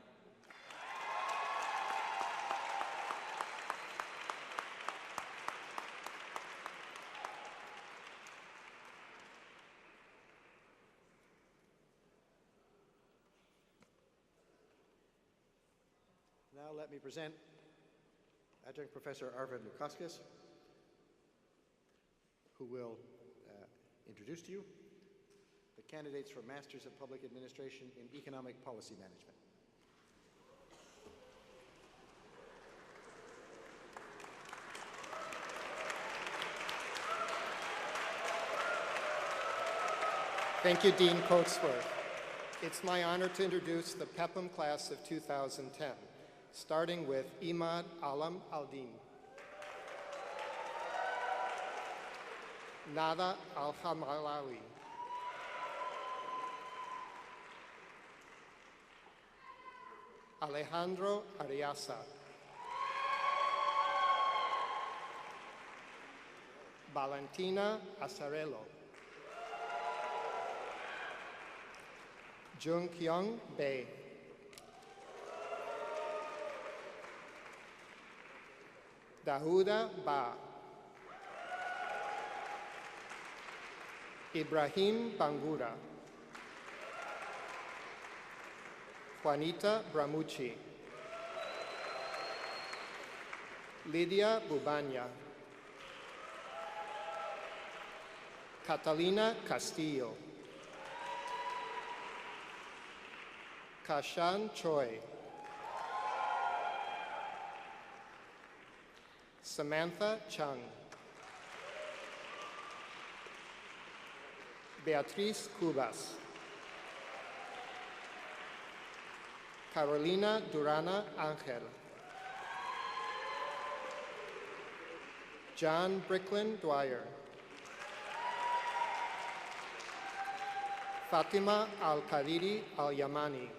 Now let me present Adjunct Professor Arvid Lukaskis, who will introduce to you the candidates for Masters of Public Administration in Economic Policy Management. Thank you, Dean Coatsworth. It's my honor to introduce the PEPM class of 2010, starting with Imad Alam Aldin, Nada Al-Hamalawi, Alejandro Ariasa, Valentina Asarello, Jung Kyung Bae. Dahuda Ba. Ibrahim Bangura. Juanita Bramucci. Lydia Bubanya. Catalina Castillo. Kashan Choi. Samantha Chung. Beatriz Cubas. Carolina Durana Angel. John Bricklin Dwyer. Fatima Al-Kadiri Al-Yamani.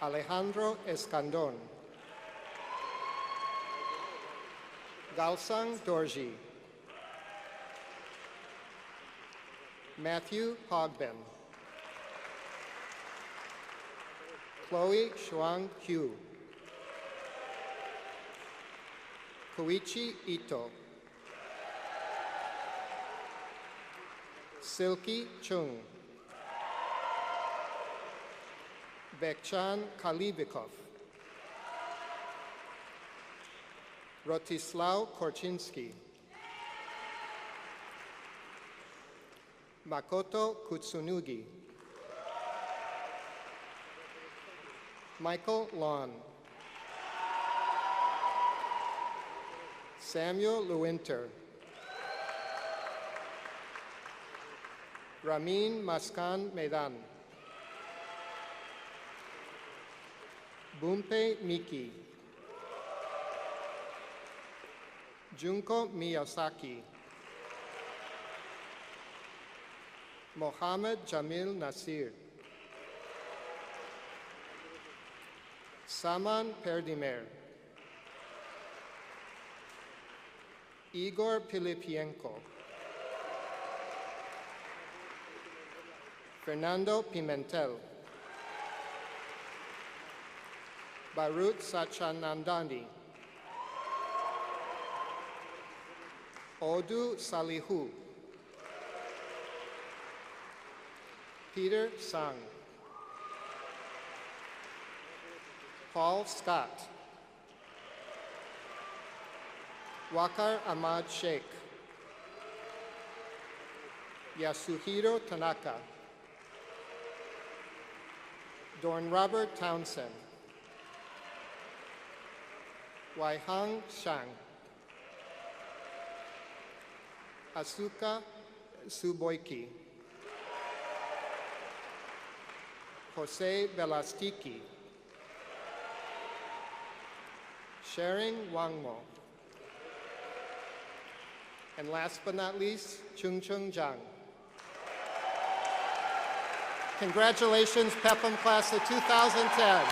Alejandro Escandon. Galsang Dorji. Matthew Hogben. Chloe Shuang Hu. Koichi Ito. Silky Chung. Bekchan Kalivikov. Rotislaw Korczynski. Makoto Kutsunugi. Michael Lon. Samuel Lewinter. Ramin Maskan Medan. Bumpe Miki. Junko Miyazaki. Mohammed Jamil Nasir. Saman Perdimer. Igor Pilipienko. Fernando Pimentel. Barut Sachanandani. Odu Salihu. Peter Sang. Paul Scott. Wakar Ahmad Sheikh. Yasuhiro Tanaka. Dorn Robert Townsend. Waihang Shang. Asuka Suboiki. Jose Belastiki. Sharing Wangmo. And last but not least, Chung Chung Zhang. Congratulations, Pepham Class of 2010.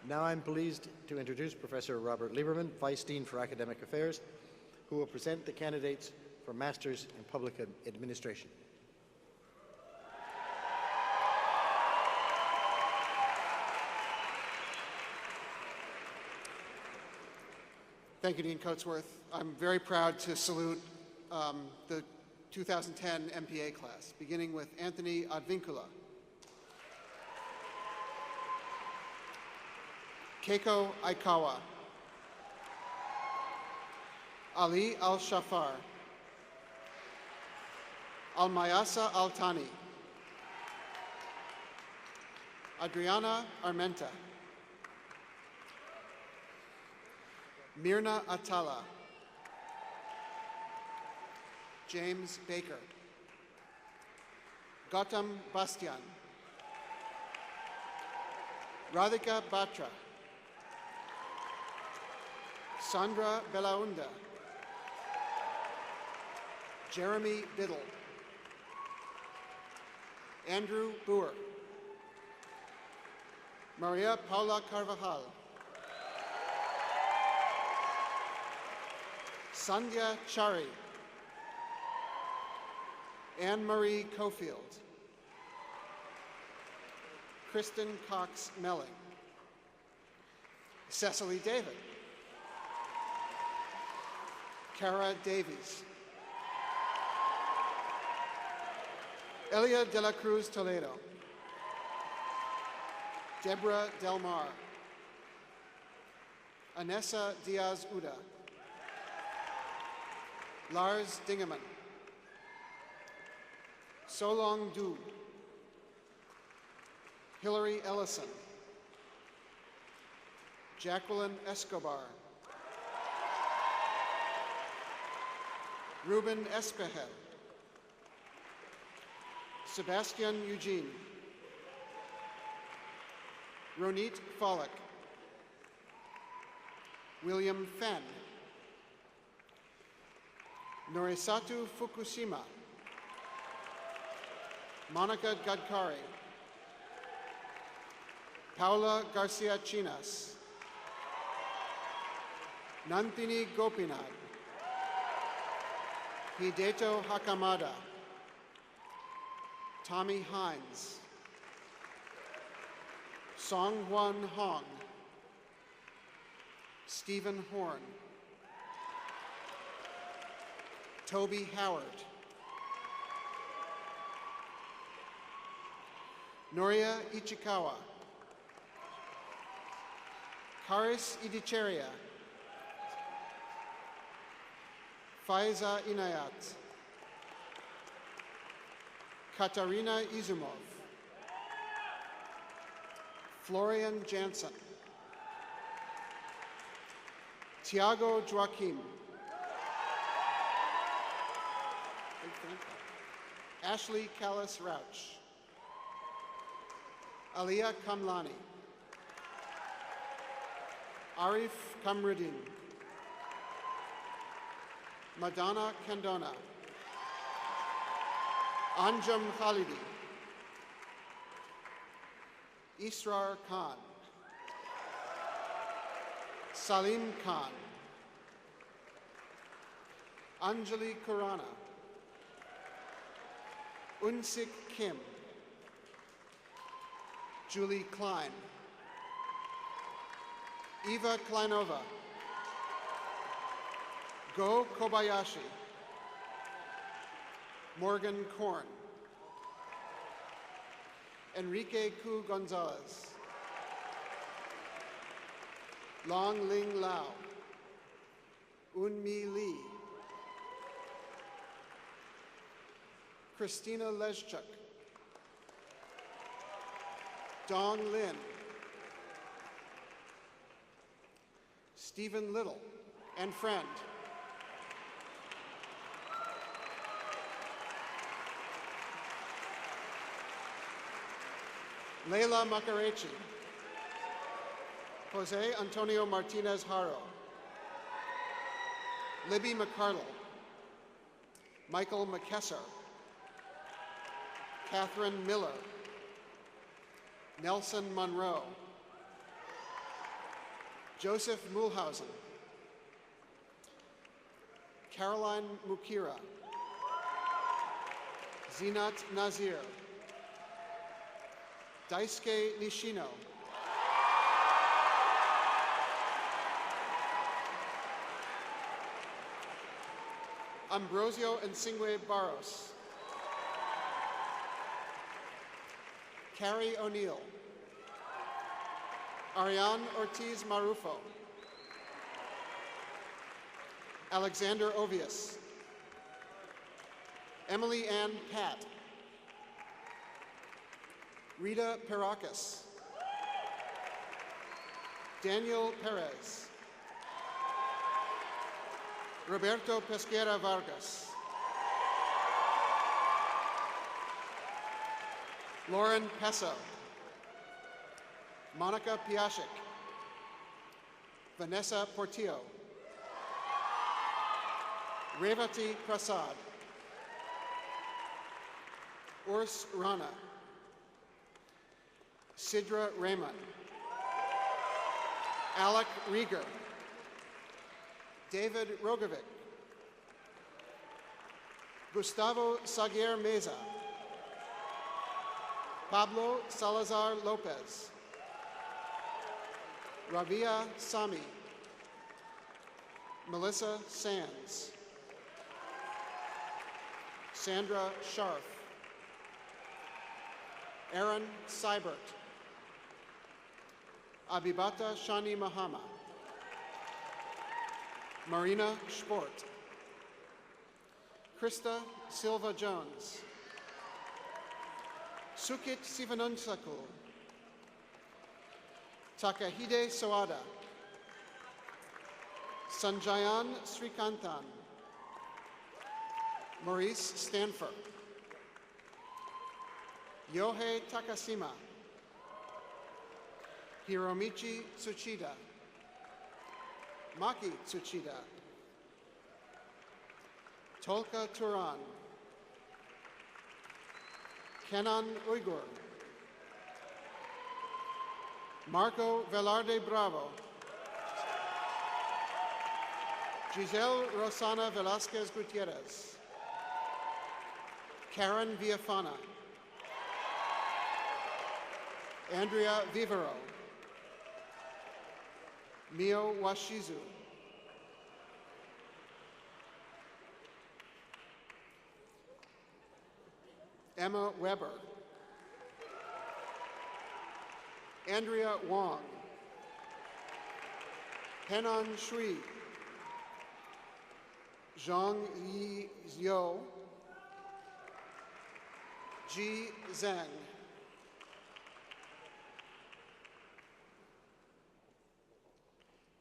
Now I'm pleased to introduce Professor Robert Lieberman, Vice Dean for Academic Affairs, who will present the candidates for Masters in Public Administration. Thank you, Dean Coatsworth. I'm very proud to salute the 2010 MPA class, beginning with Anthony Advincula, Keiko Aikawa, Ali Al-Shafar, Al-Mayasa Al-Tani, Adriana Armenta, Mirna Atala, James Baker, Gautam Bastian, Radhika Batra, Sandra Belaunda, Jeremy Biddle, Andrew Boer, Maria Paula Carvajal, Sandhya Chari, Anne-Marie Cofield, Kristen Cox Melling, Cecily David, Cara Davies, Elia de la Cruz Toledo, Deborah Del Mar, Anessa Diaz Uda, Lars Dingeman, Solong Du, Hillary Ellison, Jacqueline Escobar, Ruben Espejel, Sebastian Eugene, Ronit Follick, William Fenn, Norisatu Fukushima, Monica Gadkari, Paula Garcia Chinas, Nantini Gopinath, Hideto Hakamada, Tommy Hines, Song Hwan Hong, Stephen Horn, Toby Howard, Noria Ichikawa, Karis Idicheria, Faiza Inayat, Katarina Izumov, Florian Jansen, Tiago Joaquim, Ashley Callis Rauch, Aliyah Kamlani, Arif Kamruddin, Madonna Kandona, Anjum Khalidi, Israr Khan, Salim Khan, Anjali Kurana, Unsik Kim, Julie Klein, Eva Kleinova, Go Kobayashi, Morgan Korn, Enrique Ku Gonzalez, Long Ling Lao, Unmi Lee, Christina Leszczuk, Dong Lin, Stephen Little and friend, Leila Macarechi, Jose Antonio Martinez Haro, Libby McCardle, Michael McKesser, Catherine Miller, Nelson Monroe, Joseph Mulhausen, Caroline Mukira, Zinat Nazir, Daisuke Nishino, Ambrosio Nsingwe Barros, Carrie O'Neill, Ariane Ortiz Marufo, Alexander Ovius, Emily Ann Pat, Rita Perakis, Daniel Perez, Roberto Pesquera Vargas, Lauren Pesso, Monica Piashik, Vanessa Portillo, Revati Prasad, Urs Rana, Sidra Raymond, Alec Rieger, David Rogovic, Gustavo Saguier Meza, Pablo Salazar Lopez, Rabia Sami, Melissa Sands, Sandra Scharf, Aaron Seibert, Abibata Shani Mahama, Marina Sport, Krista Silva Jones, Sukit Sivanunsaku, Takahide Soada, Sanjayan Srikantan, Maurice Stanford, Yohei Takashima, Hiromichi Tsuchida, Maki Tsuchida, Tolka Turan, Kenan Uyghur, Marco Velarde Bravo, Giselle Rosana Velasquez Gutierrez, Karen Villafana, Andrea Vivero, Mio Washizu, Emma Weber, Andrea Wong, Henan Shui, Zhang Yi Zhou, Ji Zhang,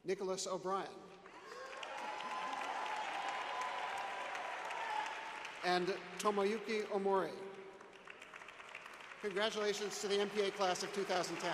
Nicholas O'Brien, and Tomoyuki Omori. Congratulations to the MPA class of 2010.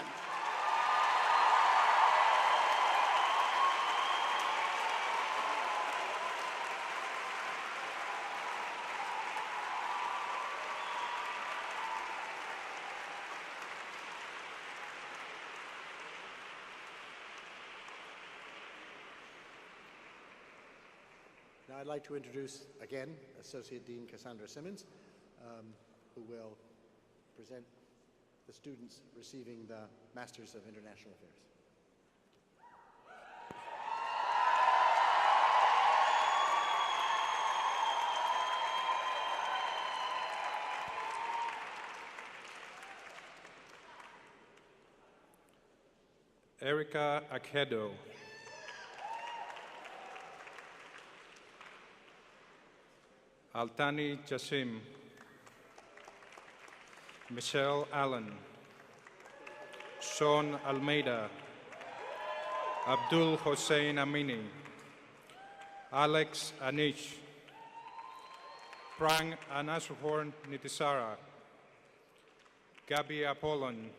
Now I'd like to introduce again Associate Dean Cassandra Simmons, who will present the students receiving the Masters of International Affairs. Erica Akedo, Altani Jassim, Michelle Allen, Sean Almeida, Abdul Hossein Amini, Alex Anish, Prang Anasuhorn Nitisara, Gabi Apollon,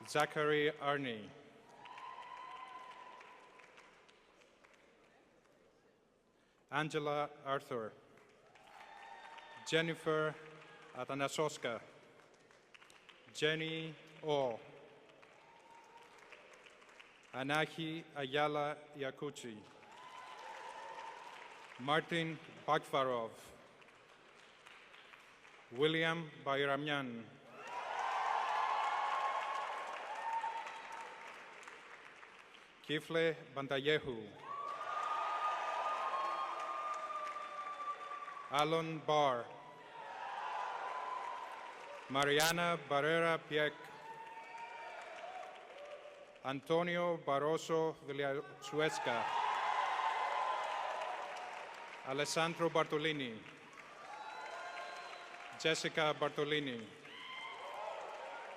Zachary Arney, Angela Arthur, Jennifer Atanasoska, Jenny O, Anahi Ayala Yakuchi, Martin Bakvarov, William Bayramyan, Kifle Bantayehu, Alon Barr, Mariana Barrera Pieck, Antonio Barroso Villazuesca, Alessandro Bartolini, Jessica Bartolini,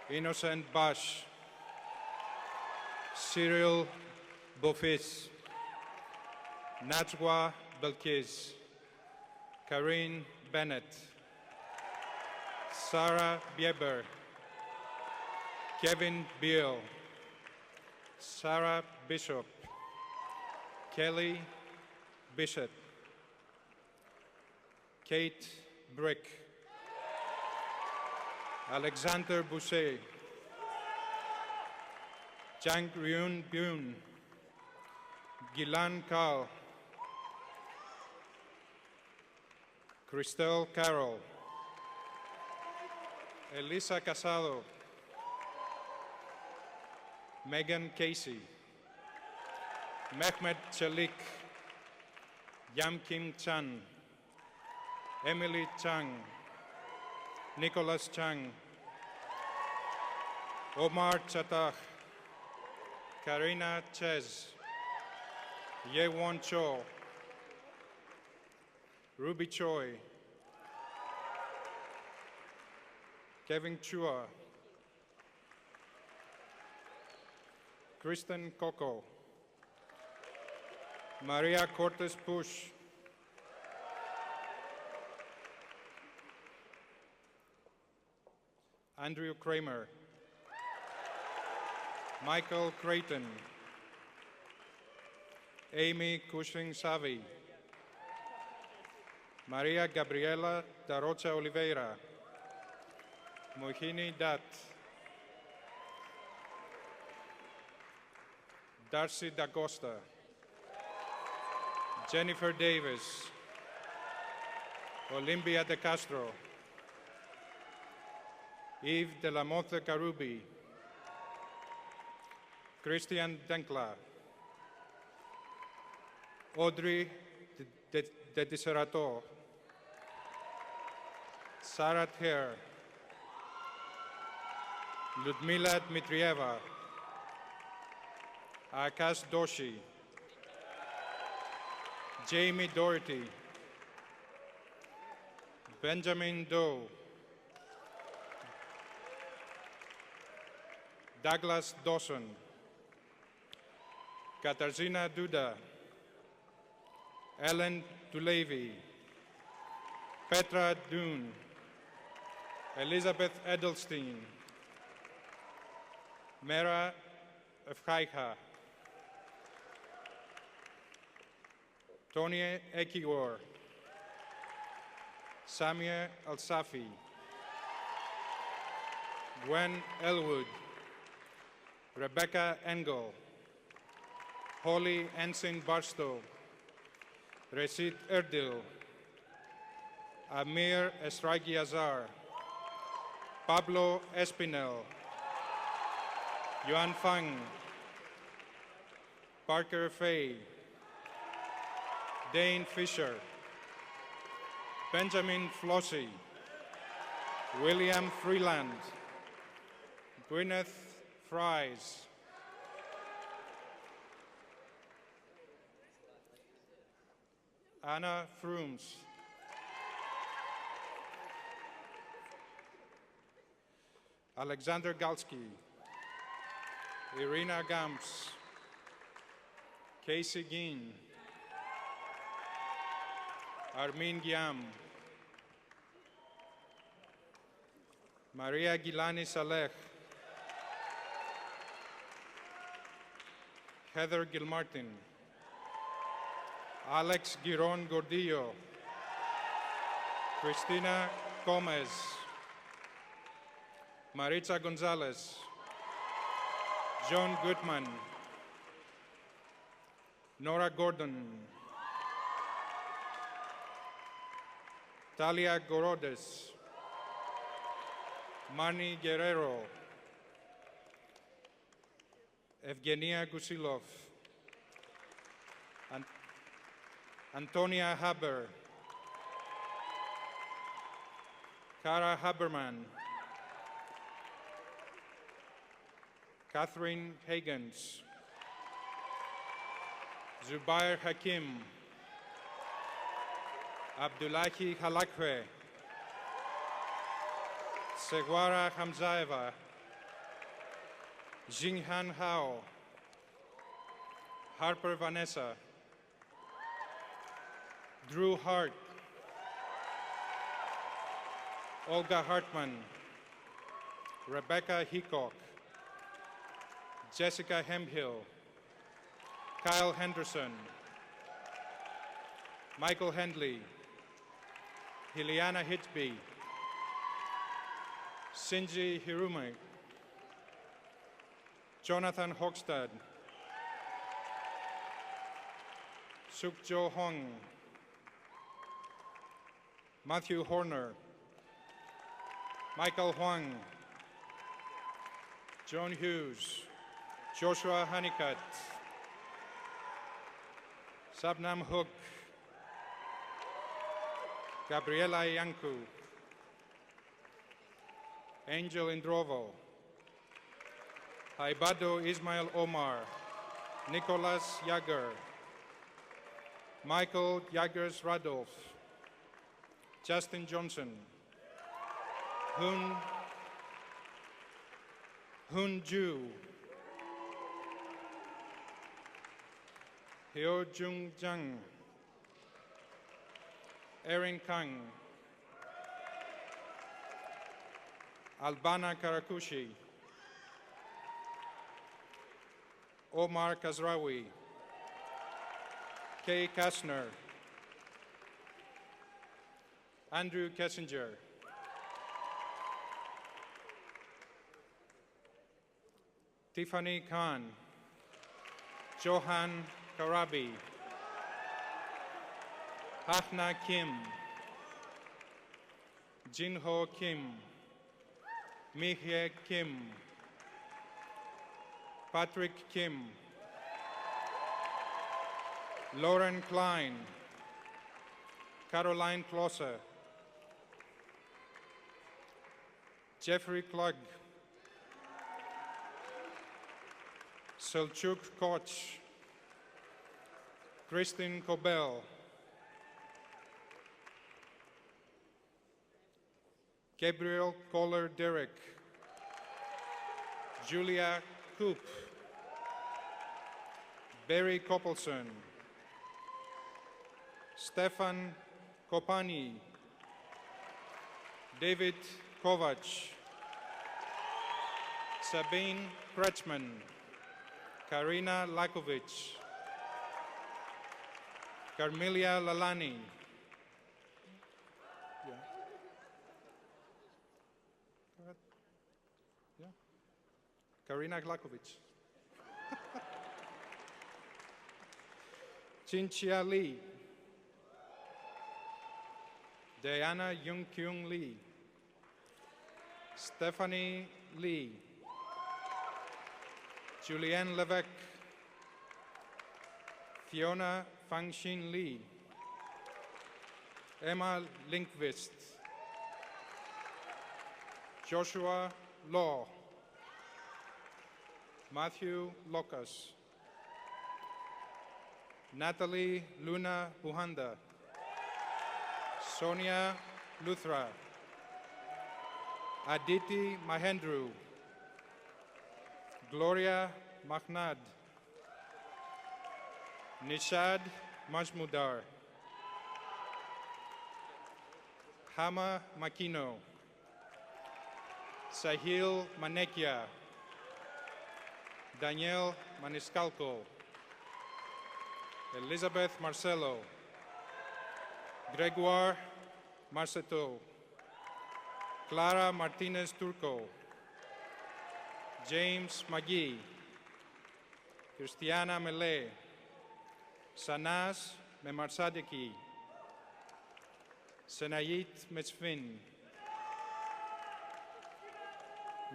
Innocent Bash, Cyril Bofis, Najwa Belkis, Karine Bennett, Sarah Bieber, Kevin Beal, Sarah Bishop, Kelly Bishop, Kate Brick, Alexander Boucher, Chang Ryun Byun, Gilan Kal, Cristel Carroll, Elisa Casado, Megan Casey, Mehmet Chalik, Yam Kim Chan, Emily Chang, Nicholas Chang, Omar Chatah, Karina Ches, Yewon Cho, Ruby Choi, Kevin Chua, Kristen Coco, Maria Cortes Push, Andrew Kramer, Michael Creighton, Amy Cushing-Savi, Maria Gabriela da Rocha Oliveira, Mohini Dat, Darcy D'Acosta, Jennifer Davis, Olympia De Castro, Yves de la Mothe Karubi, Christian Denkla, Audrey de Diserato, Sarah Ther, Ludmila Dmitrieva, Akash Doshi, Jamie Doherty, Benjamin Doe, Douglas Dawson, Katarzyna Duda, Ellen Dulevi, Petra Dune, Elizabeth Edelstein, Mera Efkaiha, Tony Ekiwar, Samia Al-Safi, Gwen Elwood, Rebecca Engel, Holly Ensign Barstow, Resit Erdil, Amir Esragi Azar, Pablo Espinel, Yuan Fang, Parker Fay, Dane Fisher, Benjamin Flossie, William Freeland, Gwyneth Fries, Anna Frooms, Alexander Galsky, Irina Gams, Casey Ginn, Armin Giam, Maria Gilani Saleh, Heather Gilmartin, Alex Giron Gordillo, Cristina Gomez, Maritza Gonzalez, John Goodman, Nora Gordon, Talia Gorodes, Marnie Guerrero, Evgenia Gusilov, Antonia Haber, Kara Haberman, Catherine Hagans, Zubair Hakim, Abdullahi Halakwe, Segwara Hamzaeva, Jinghan Hao, Harper Vanessa, Drew Hart, Olga Hartman, Rebecca Hickok, Jessica Hemhill, Kyle Henderson, Michael Hendley, Hiliana Hitby, Shinji Hirume, Jonathan Hochstad, Suk-jo Hong, Matthew Horner, Michael Huang, John Hughes, Joshua Honeycutt, Sabnam Hook, Gabriela Yanku, Angel Indrovo, Haibado Ismail Omar, Nicholas Yager, Michael Yagers Radolf, Justin Johnson, Hun Ju, Hyo Jung Jang, Erin Kang, Albana Karakushi, Omar Kazraoui, Kay Kastner, Andrew Kessinger, Tiffany Khan, Johan Karabi, Hafna Kim, Jinho Kim, Mihye Kim, Patrick Kim, Lauren Klein, Caroline Klosser, Jeffrey Klug, Selçuk Koch, Christine Kobel, Gabriel Kohler Derek, Julia Koop, Barry Koppelson, Stefan Kopani, David Kovac, Sabine Kretschmann, Karina Lakovic, Carmelia Lalani, Karina Glakovic, Chinchia Lee, Diana Yung-Kyung Lee, Stephanie Lee, Julianne Levesque, Fiona Fangxin Lee, Emma Linkvist, Joshua Law, Matthew Locas, Natalie Luna Buhanda, Sonia Luthra, Aditi Mahendru, Gloria Mahnad, Nishad Majmudar, Hama Makino, Sahil Manekia, Danielle Maniscalco, Elizabeth Marcelo, Gregoire Marceto, Clara Martinez Turco, James McGee, Christiana Mele, Sanaz Memarsadeki, Senayit Metzfin,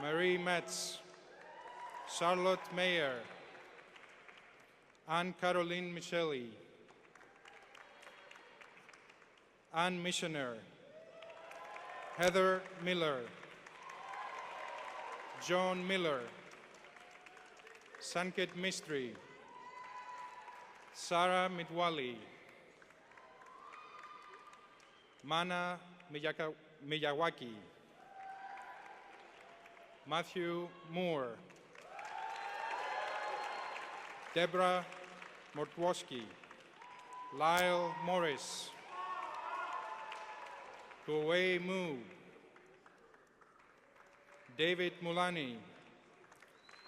Marie Metz, Charlotte Mayer, Anne-Caroline Micheli, Anne Missioner, Heather Miller, John Miller, Sanket Mistry, Sarah Mitwali, Mana Miyawaki, Matthew Moore, Deborah Mortwoski, Lyle Morris, Kuwei Mu, David Mulani,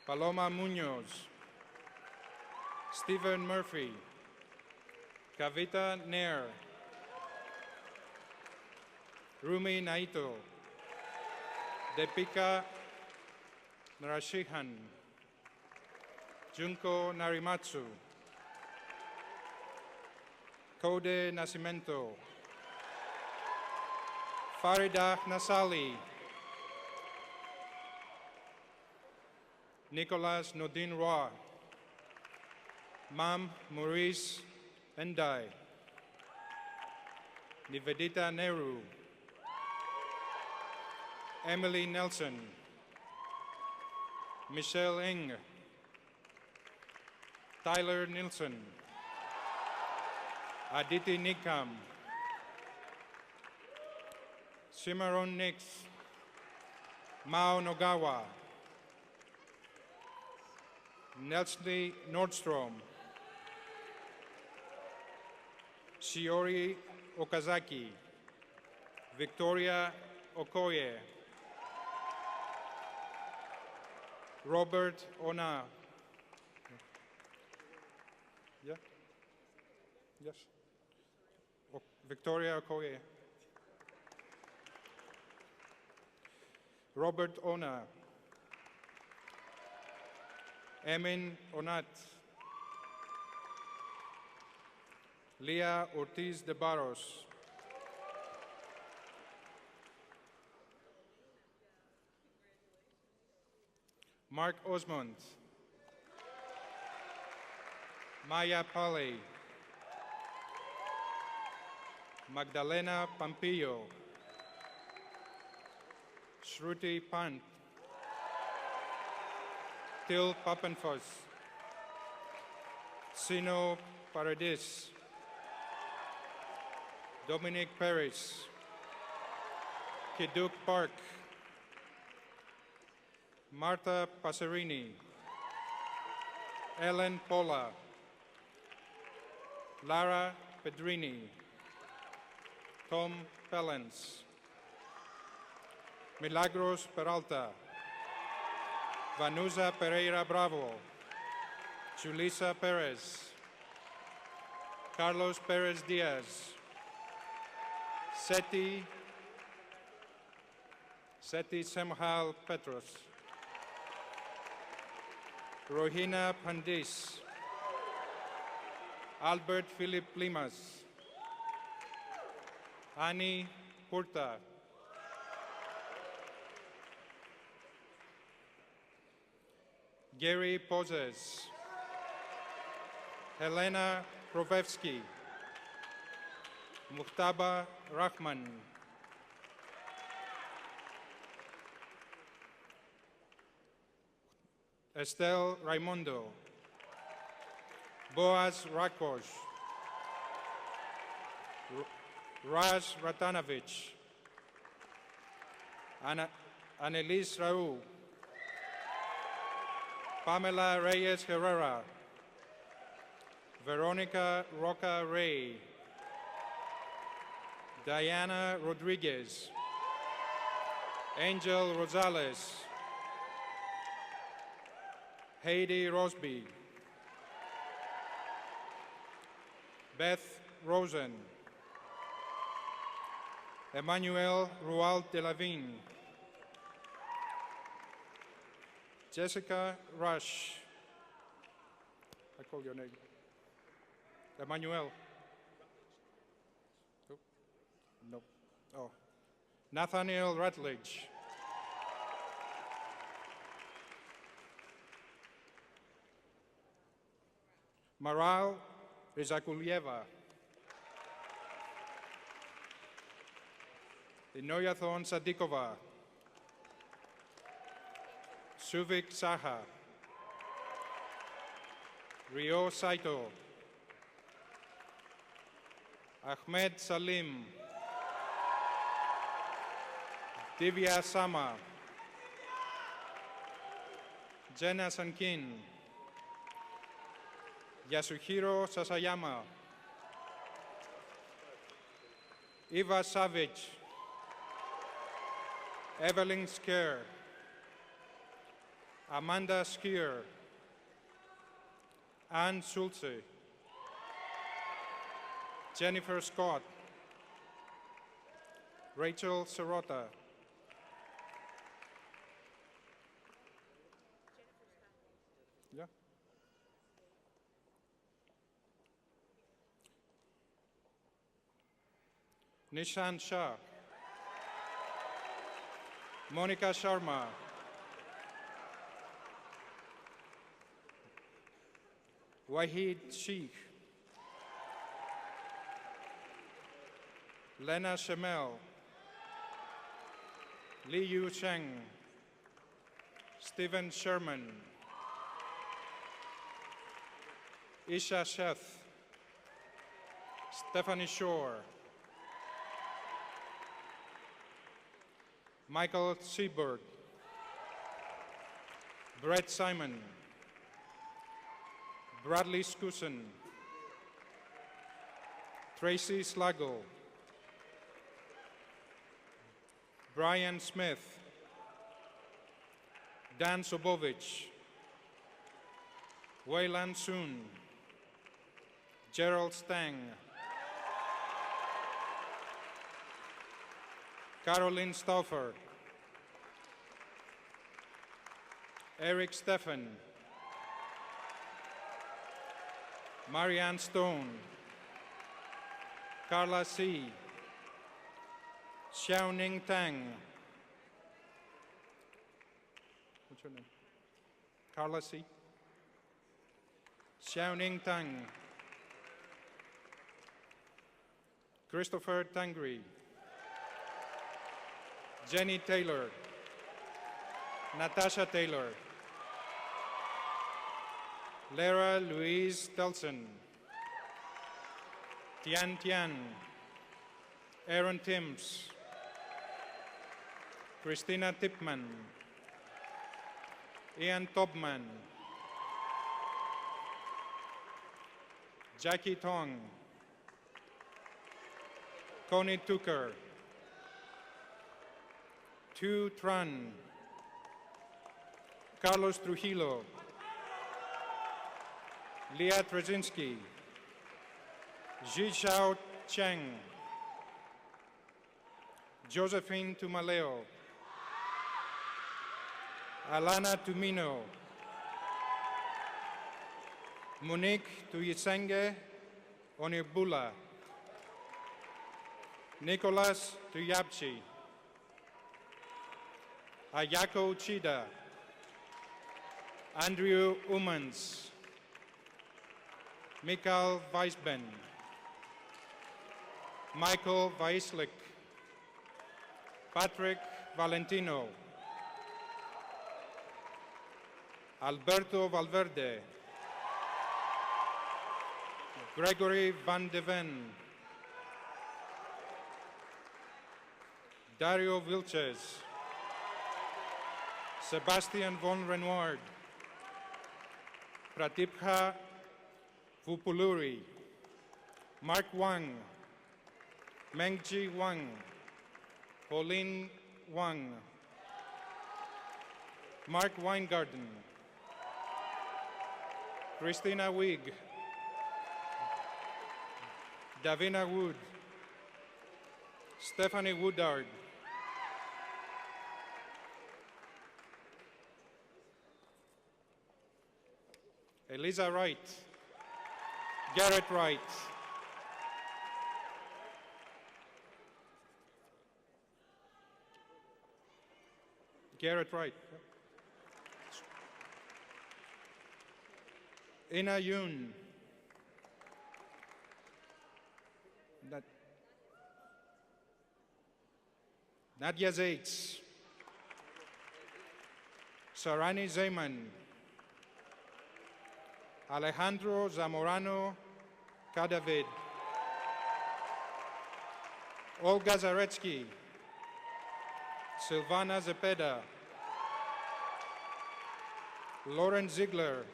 Paloma Munoz, Stephen Murphy, Kavita Nair, Rumi Naito, Deepika Narashihan, Junko Narimatsu, Kode Nascimento, Farida Nasali, Nicolas Nodin Roy, Mam Maurice Endai, Nivedita Nehru, Emily Nelson, Michelle Ng, Tyler Nilsson, Aditi Nikam, Cimarron Nix, Mao Nogawa, Nelsley Nordstrom, Shiori Okazaki, Victoria Okoye, Robert Ona. Yeah? Yes. Victoria Okoye. Robert Ona. Emin Onat. Leah Ortiz de Barros. Mark Osmond. Maya Pali. Magdalena Pampillo. Shruti Pant. Till Pappenfuss. Sino Paradis. Dominic Paris. Kiduk Park. Marta Passerini. Ellen Pola. Lara Pedrini. Tom Pellens. Milagros Peralta. Vanusa Pereira Bravo. Julissa Perez. Carlos Perez Diaz. Seti Semhal Petros. Rohina Pandis. Albert Philip Limas. Ani Purta. Gary Poses. Helena Provevsky. Muhtaba Rahman. Estelle Raimondo. Boaz Rakos. Raz Ratanovich. Annelise Raul. Pamela Reyes Herrera. Veronica Roca Rey. Diana Rodriguez. Angel Rosales. Heidi Rosby. Beth Rosen. Emmanuel Rual de la Vigne. Jessica Rush. I call your name. Emmanuel. Oh, no. Oh. Nathaniel Rutledge. Maral Rizakulieva. Inoyathon Sadikova. Suvik Saha. Rio Saito. Ahmed Salim. Divya Sama. Jenna Sankin. Yasuhiro Sasayama. Eva Savage. Evelyn Skier. Amanda Skier. Anne Schulze. Jennifer Scott. Rachel Sirota. Yeah. Nishan Shah, Monica Sharma, Wahid Sheikh, Lena Shamel, Li Yu Cheng, Stephen Sherman, Isha Sheth, Stephanie Shore, Michael Seberg, Brett Simon, Bradley Skusen, Tracy Slago, Brian Smith, Dan Sobovich, Wayland Soon, Gerald Stang, Caroline Stauffer, Eric Steffen, Marianne Stone, Carla C., Xiaoning Tang. What's your name? Carla C. Xiaoning Tang. Christopher Tangri. Jenny Taylor. Natasha Taylor. Lara Louise Telson. Tian Tian. Aaron Timms. Christina Tipman. Ian Tobman. Jackie Tong. Connie Tucker. Tu Tran. Carlos Trujillo. Leah Trzynski. Ji Xiao Cheng. Josephine Tumaleo. Alana Tumino. Monique Tuyisenge Onibula. Nicolas Tuyapchi. Ayako Chida. Andrew Umans. Mikhail Weisben. Michael Weislik. Patrick Valentino. Alberto Valverde. Gregory Van de Ven. Dario Vilches. Sebastian von Renoir. Pratibha Vupuluri. Mark Wang. Mengji Wang. Pauline Wang. Mark Weingarten. Christina Wig. Davina Wood. Stephanie Woodard. Eliza Wright. Garrett Wright. Garrett Wright. Ina Yoon. Nadia Zaitz. Sarani Zayman. Alejandro Zamorano Cadavid. Olga Zaretsky. Silvana Zepeda. Lauren Ziegler.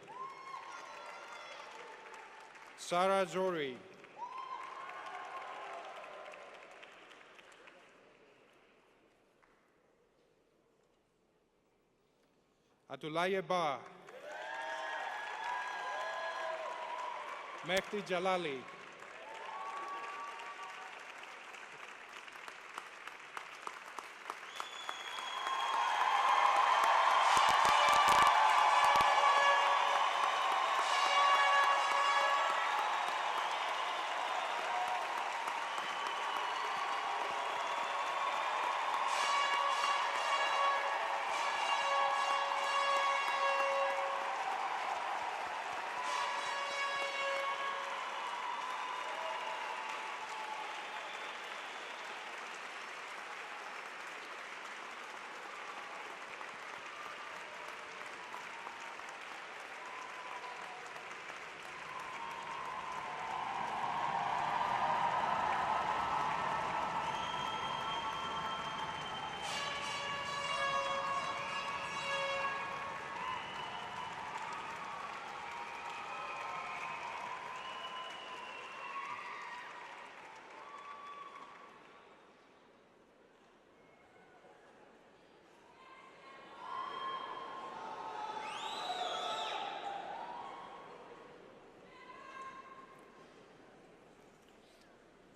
Sarah Zori. Atulaye Ba. Mehdi Jalali.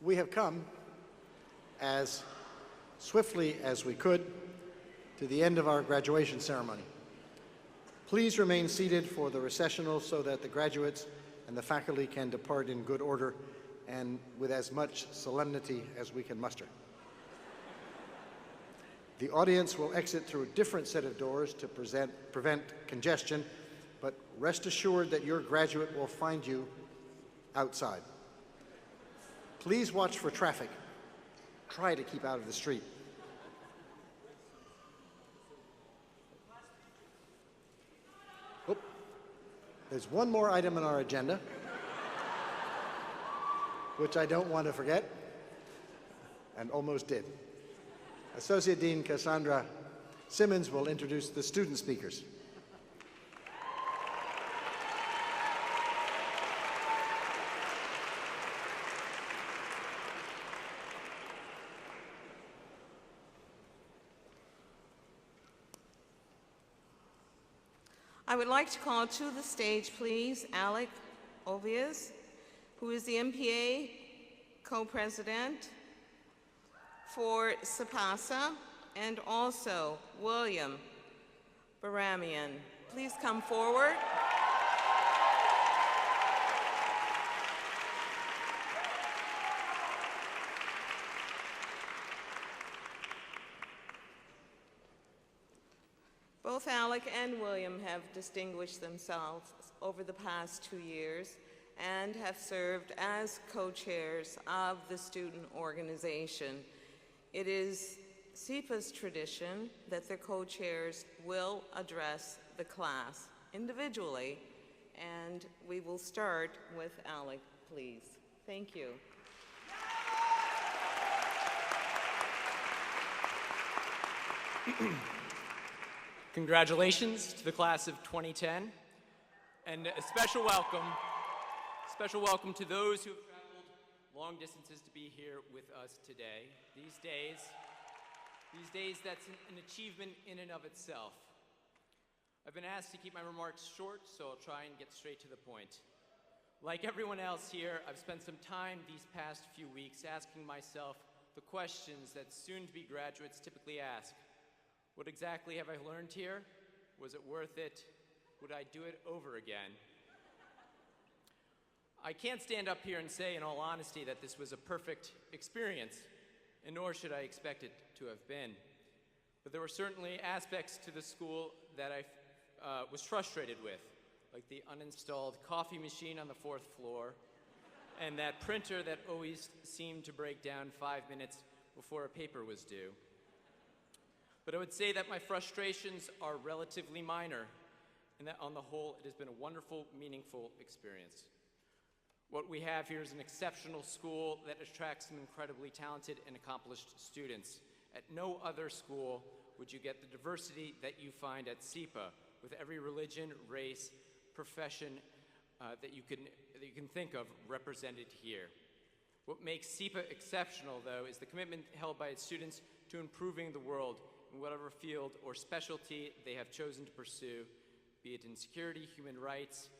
We have come, as swiftly as we could, to the end of our graduation ceremony. Please remain seated for the recessional so that the graduates and the faculty can depart in good order and with as much solemnity as we can muster. The audience will exit through a different set of doors to prevent congestion, but rest assured that your graduate will find you outside. Please watch for traffic. Try to keep out of the street. There's one more item on our agenda, which I don't want to forget, and almost did. Associate Dean Cassandra Simmons will introduce the student speakers. I would like to call to the stage, please, Alec Ovias, who is the MPA co-president for SIPA, and also William Baramian. Please come forward. Both Alec and William have distinguished themselves over the past 2 years and have served as co-chairs of the student organization. It is SIPA's tradition that the co-chairs will address the class individually, and we will start with Alec, please. Thank you. Congratulations to the class of 2010, and a special welcome to those who have traveled long distances to be here with us today. These days, that's an achievement in and of itself. I've been asked to keep my remarks short, so I'll try and get straight to the point. Like everyone else here, I've spent some time these past few weeks asking myself the questions that soon-to-be graduates typically ask. What exactly have I learned here? Was it worth it? Would I do it over again? I can't stand up here and say in all honesty that this was a perfect experience, and nor should I expect it to have been. But there were certainly aspects to the school that I was frustrated with, like the uninstalled coffee machine on the 4th floor, and that printer that always seemed to break down 5 minutes before a paper was due. But I would say that my frustrations are relatively minor, and that on the whole, it has been a wonderful, meaningful experience. What we have here is an exceptional school that attracts some incredibly talented and accomplished students. At no other school would you get the diversity that you find at SIPA, with every religion, race, profession that you can think of represented here. What makes SIPA exceptional, though, is the commitment held by its students to improving the world in whatever field or specialty they have chosen to pursue, be it in security, human rights,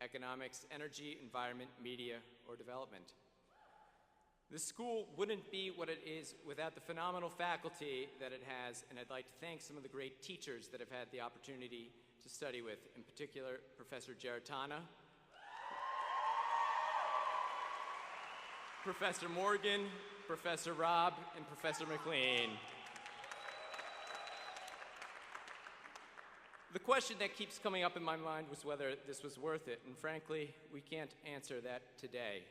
economics, energy, environment, media, or development. This school wouldn't be what it is without the phenomenal faculty that it has, and I'd like to thank some of the great teachers that I've had the opportunity to study with, in particular, Professor Geritana, Professor Morgan, Professor Robb, and Professor McLean. The question that keeps coming up in my mind was whether this was worth it, and frankly, we can't answer that today.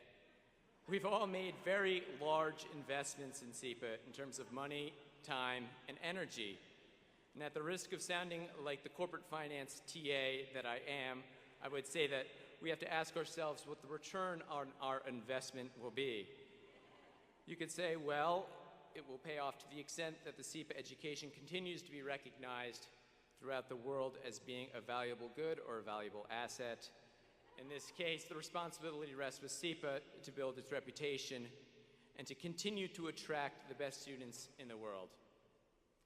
We've all made very large investments in SIPA in terms of money, time, and energy. And at the risk of sounding like the corporate finance TA that I am, I would say that we have to ask ourselves what the return on our investment will be. You could say, well, it will pay off to the extent that the SIPA education continues to be recognized throughout the world as being a valuable good or a valuable asset. In this case, the responsibility rests with SIPA to build its reputation and to continue to attract the best students in the world.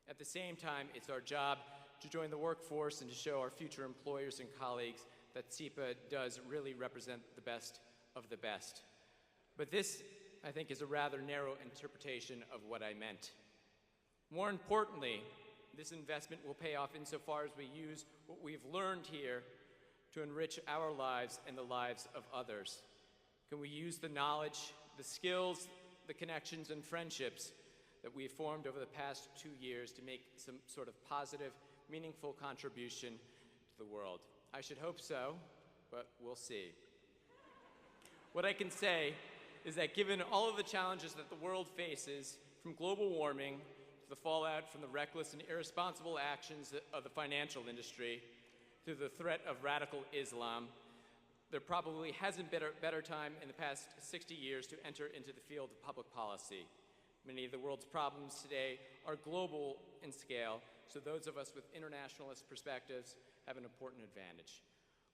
At the same time, it's our job to join the workforce and to show our future employers and colleagues that SIPA does really represent the best of the best. But this I think, is a rather narrow interpretation of what I meant. More importantly, this investment will pay off insofar as we use what we've learned here to enrich our lives and the lives of others. Can we use the knowledge, the skills, the connections and friendships that we've formed over the past 2 years to make some sort of positive, meaningful contribution to the world? I should hope so, but we'll see. What I can say is that given all of the challenges that the world faces, from global warming to the fallout from the reckless and irresponsible actions of the financial industry, to the threat of radical Islam, there probably hasn't been a better time in the past 60 years to enter into the field of public policy. Many of the world's problems today are global in scale, so those of us with internationalist perspectives have an important advantage.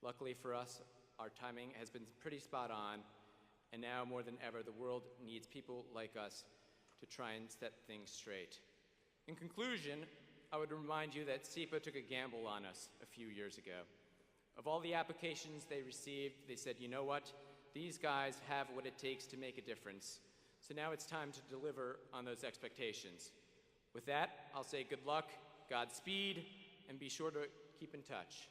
Luckily for us, our timing has been pretty spot on, and now more than ever, the world needs people like us to try and set things straight. In conclusion, I would remind you that SIPA took a gamble on us a few years ago. Of all the applications they received, they said, you know what? These guys have what it takes to make a difference. So now it's time to deliver on those expectations. With that, I'll say good luck, Godspeed, and be sure to keep in touch.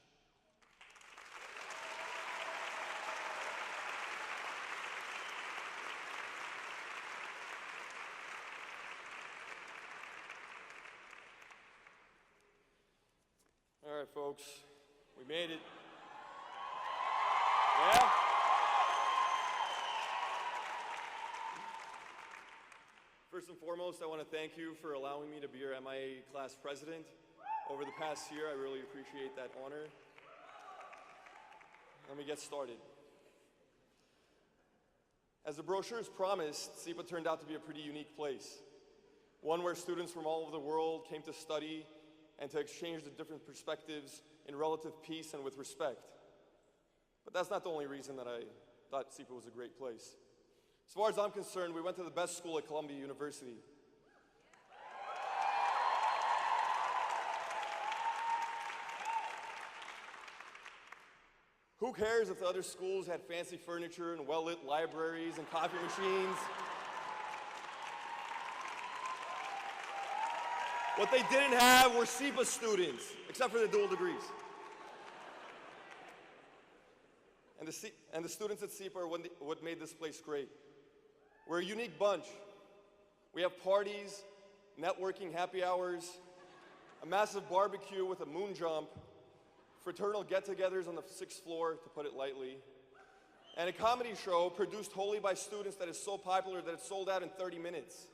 All right, folks, we made it. Yeah? First and foremost, I want to thank you for allowing me to be your MIA class president. Over the past year, I really appreciate that honor. Let me get started. As the brochures promised, SIPA turned out to be a pretty unique place. One where students from all over the world came to study and to exchange the different perspectives in relative peace and with respect. But that's not the only reason that I thought SIPA was a great place. As far as I'm concerned, we went to the best school at Columbia University. Who cares if the other schools had fancy furniture and well-lit libraries and coffee machines? What they didn't have were SIPA students, except for the dual degrees. And the students at SIPA are what made this place great. We're a unique bunch. We have parties, networking happy hours, a massive barbecue with a moon jump, fraternal get-togethers on the 6th floor, to put it lightly, and a comedy show produced wholly by students that is so popular that it sold out in 30 minutes.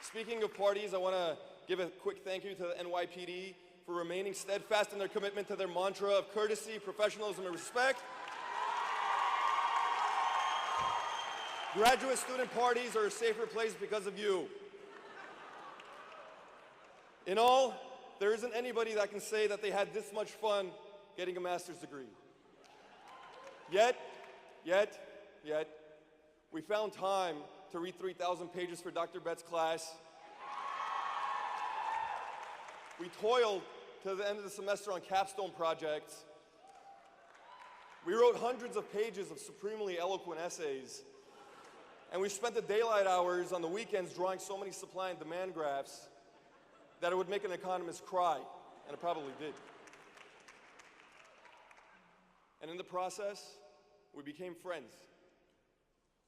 Speaking of parties, I want to give a quick thank you to the NYPD for remaining steadfast in their commitment to their mantra of courtesy, professionalism, and respect. Graduate student parties are a safer place because of you. In all, there isn't anybody that can say that they had this much fun getting a master's degree. Yet, we found time to read 3,000 pages for Dr. Bett's class. We toiled to the end of the semester on capstone projects. We wrote hundreds of pages of supremely eloquent essays. And we spent the daylight hours on the weekends drawing so many supply and demand graphs that it would make an economist cry, and it probably did. And in the process, we became friends.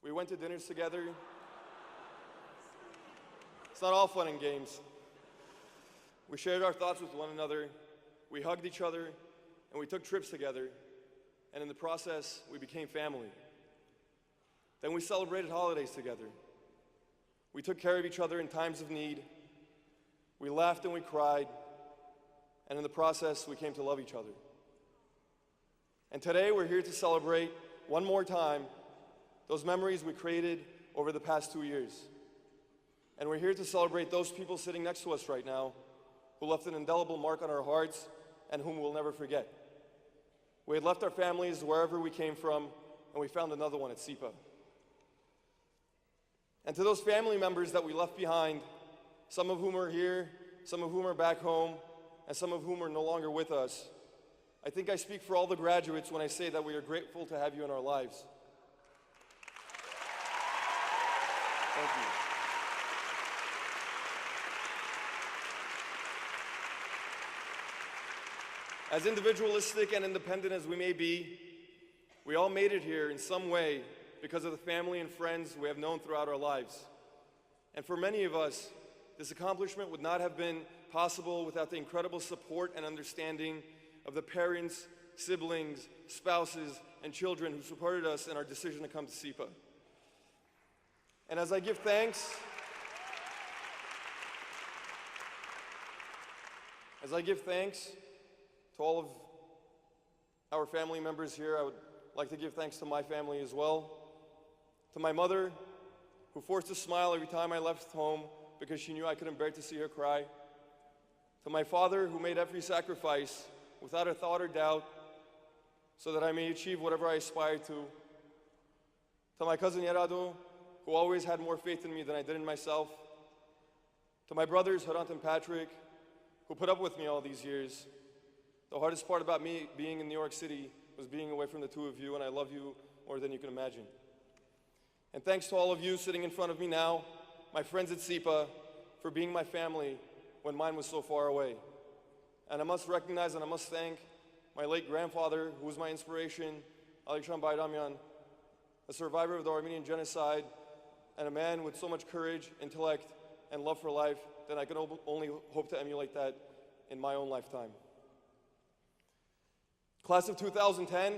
We went to dinners together. It's not all fun and games. We shared our thoughts with one another, we hugged each other, and we took trips together. And in the process, we became family. Then we celebrated holidays together. We took care of each other in times of need. We laughed and we cried. And in the process, we came to love each other. And today, we're here to celebrate one more time those memories we created over the past 2 years. And we're here to celebrate those people sitting next to us right now who left an indelible mark on our hearts and whom we'll never forget. We had left our families wherever we came from, and we found another one at SIPA. And to those family members that we left behind, some of whom are here, some of whom are back home, and some of whom are no longer with us, I think I speak for all the graduates when I say that we are grateful to have you in our lives. Thank you. As individualistic and independent as we may be, we all made it here in some way because of the family and friends we have known throughout our lives. And for many of us, this accomplishment would not have been possible without the incredible support and understanding of the parents, siblings, spouses, and children who supported us in our decision to come to SIPA. And as I give thanks to all of our family members here, I would like to give thanks to my family as well. To my mother, who forced a smile every time I left home because she knew I couldn't bear to see her cry. To my father, who made every sacrifice without a thought or doubt so that I may achieve whatever I aspire to. To my cousin Yerado, who always had more faith in me than I did in myself. To my brothers, Harant and Patrick, who put up with me all these years. The hardest part about me being in New York City was being away from the two of you, and I love you more than you can imagine. And thanks to all of you sitting in front of me now, my friends at SIPA, for being my family when mine was so far away. And I must recognize and I must thank my late grandfather, who was my inspiration, Aleksandr Bayramyan, a survivor of the Armenian genocide, and a man with so much courage, intellect, and love for life that I can only hope to emulate that in my own lifetime. Class of 2010,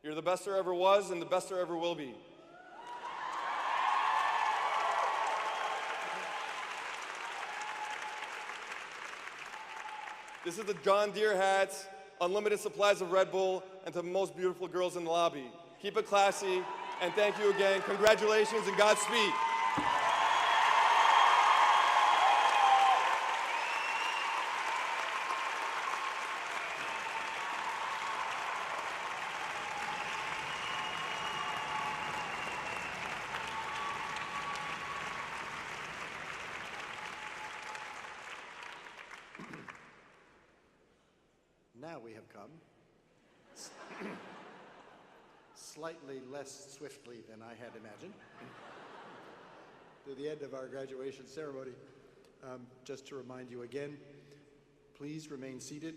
you're the best there ever was and the best there ever will be. This is the John Deere hats, unlimited supplies of Red Bull, and to the most beautiful girls in the lobby. Keep it classy, and thank you again. Congratulations and Godspeed. Now we have come, slightly less swiftly than I had imagined, to the end of our graduation ceremony. Just to remind you again, please remain seated.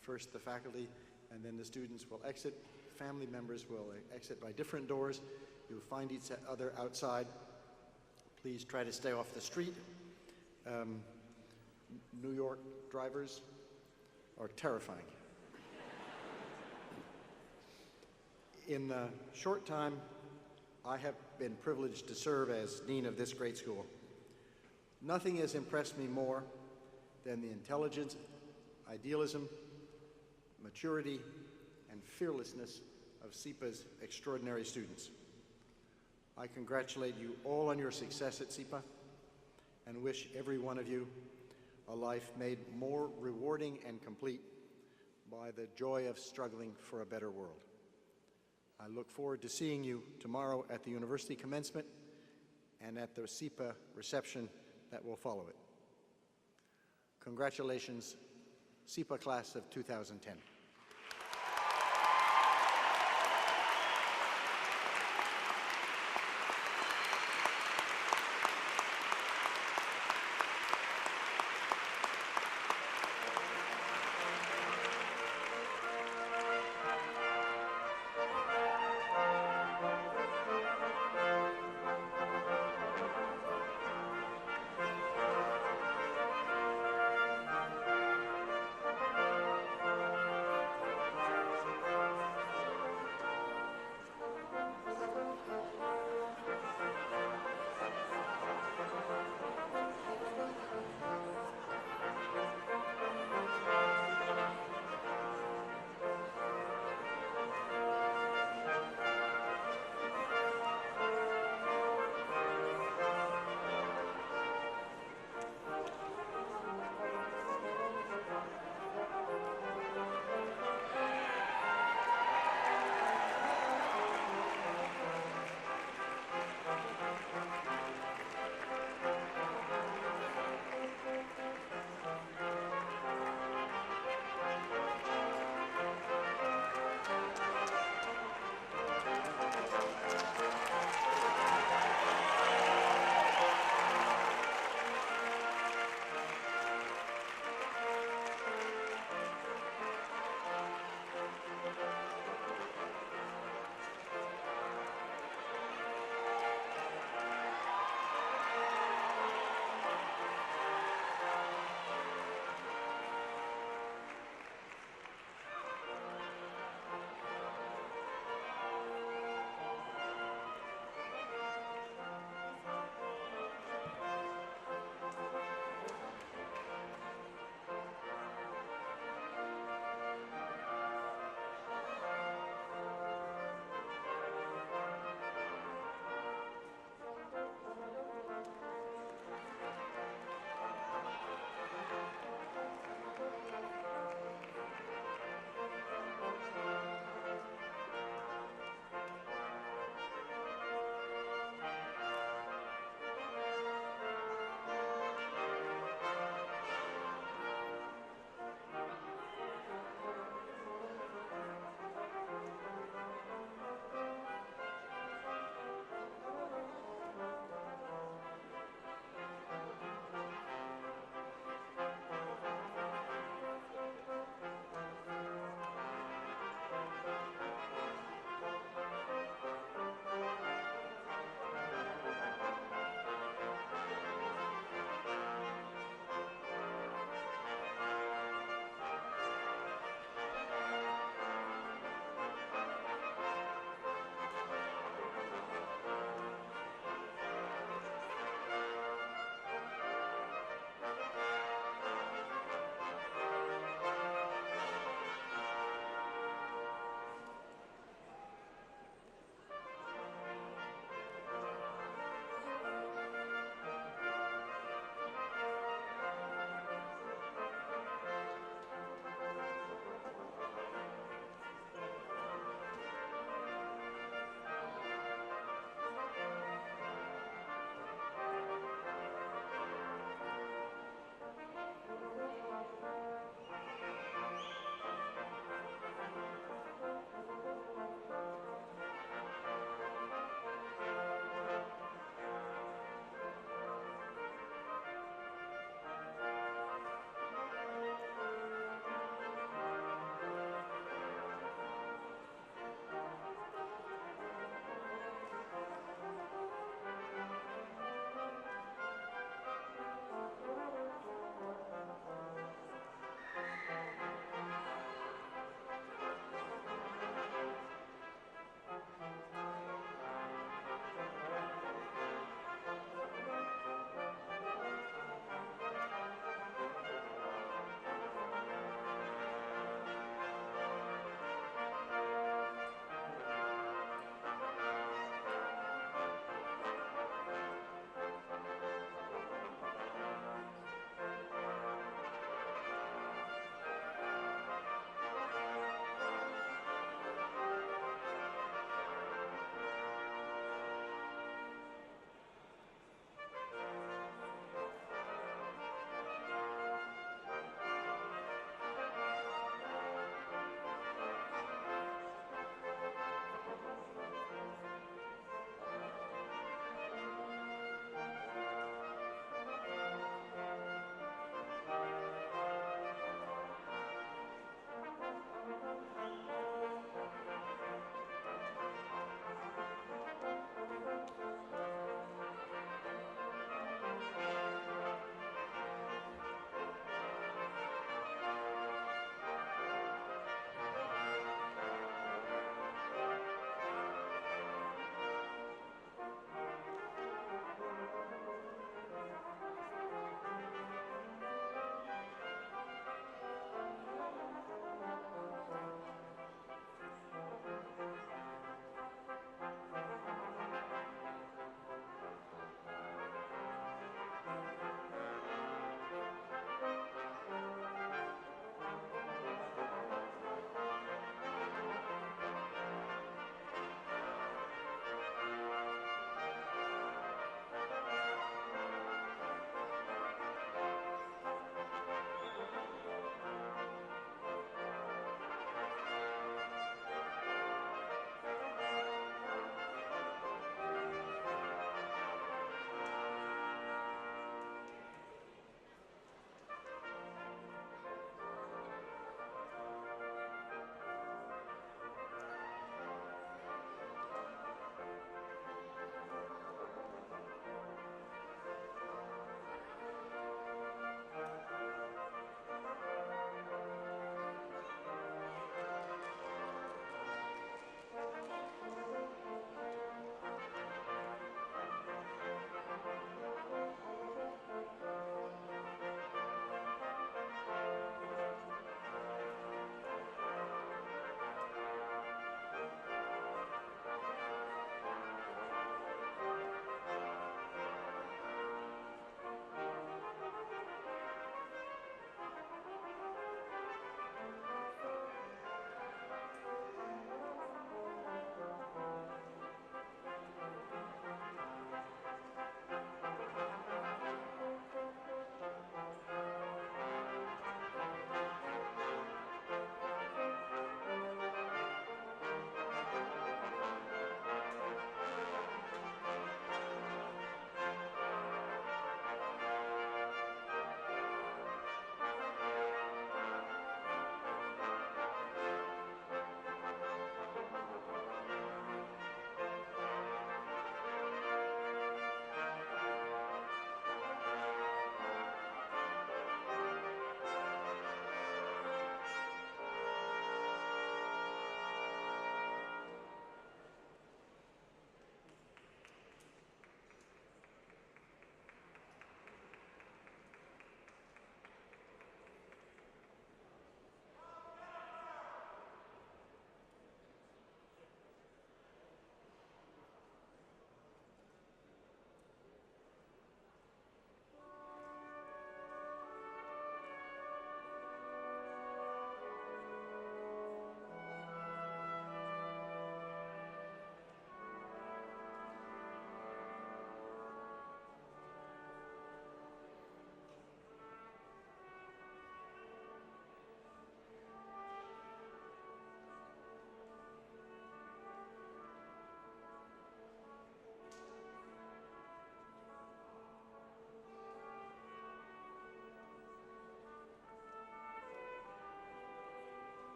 First the faculty and then the students will exit. Family members will exit by different doors. You'll find each other outside. Please try to stay off the street. New York drivers are terrifying. In the short time I have been privileged to serve as dean of this great school, nothing has impressed me more than the intelligence, idealism, maturity, and fearlessness of SIPA's extraordinary students. I congratulate you all on your success at SIPA and wish every one of you a life made more rewarding and complete by the joy of struggling for a better world. I look forward to seeing you tomorrow at the university commencement and at the SIPA reception that will follow it. Congratulations, SIPA class of 2010.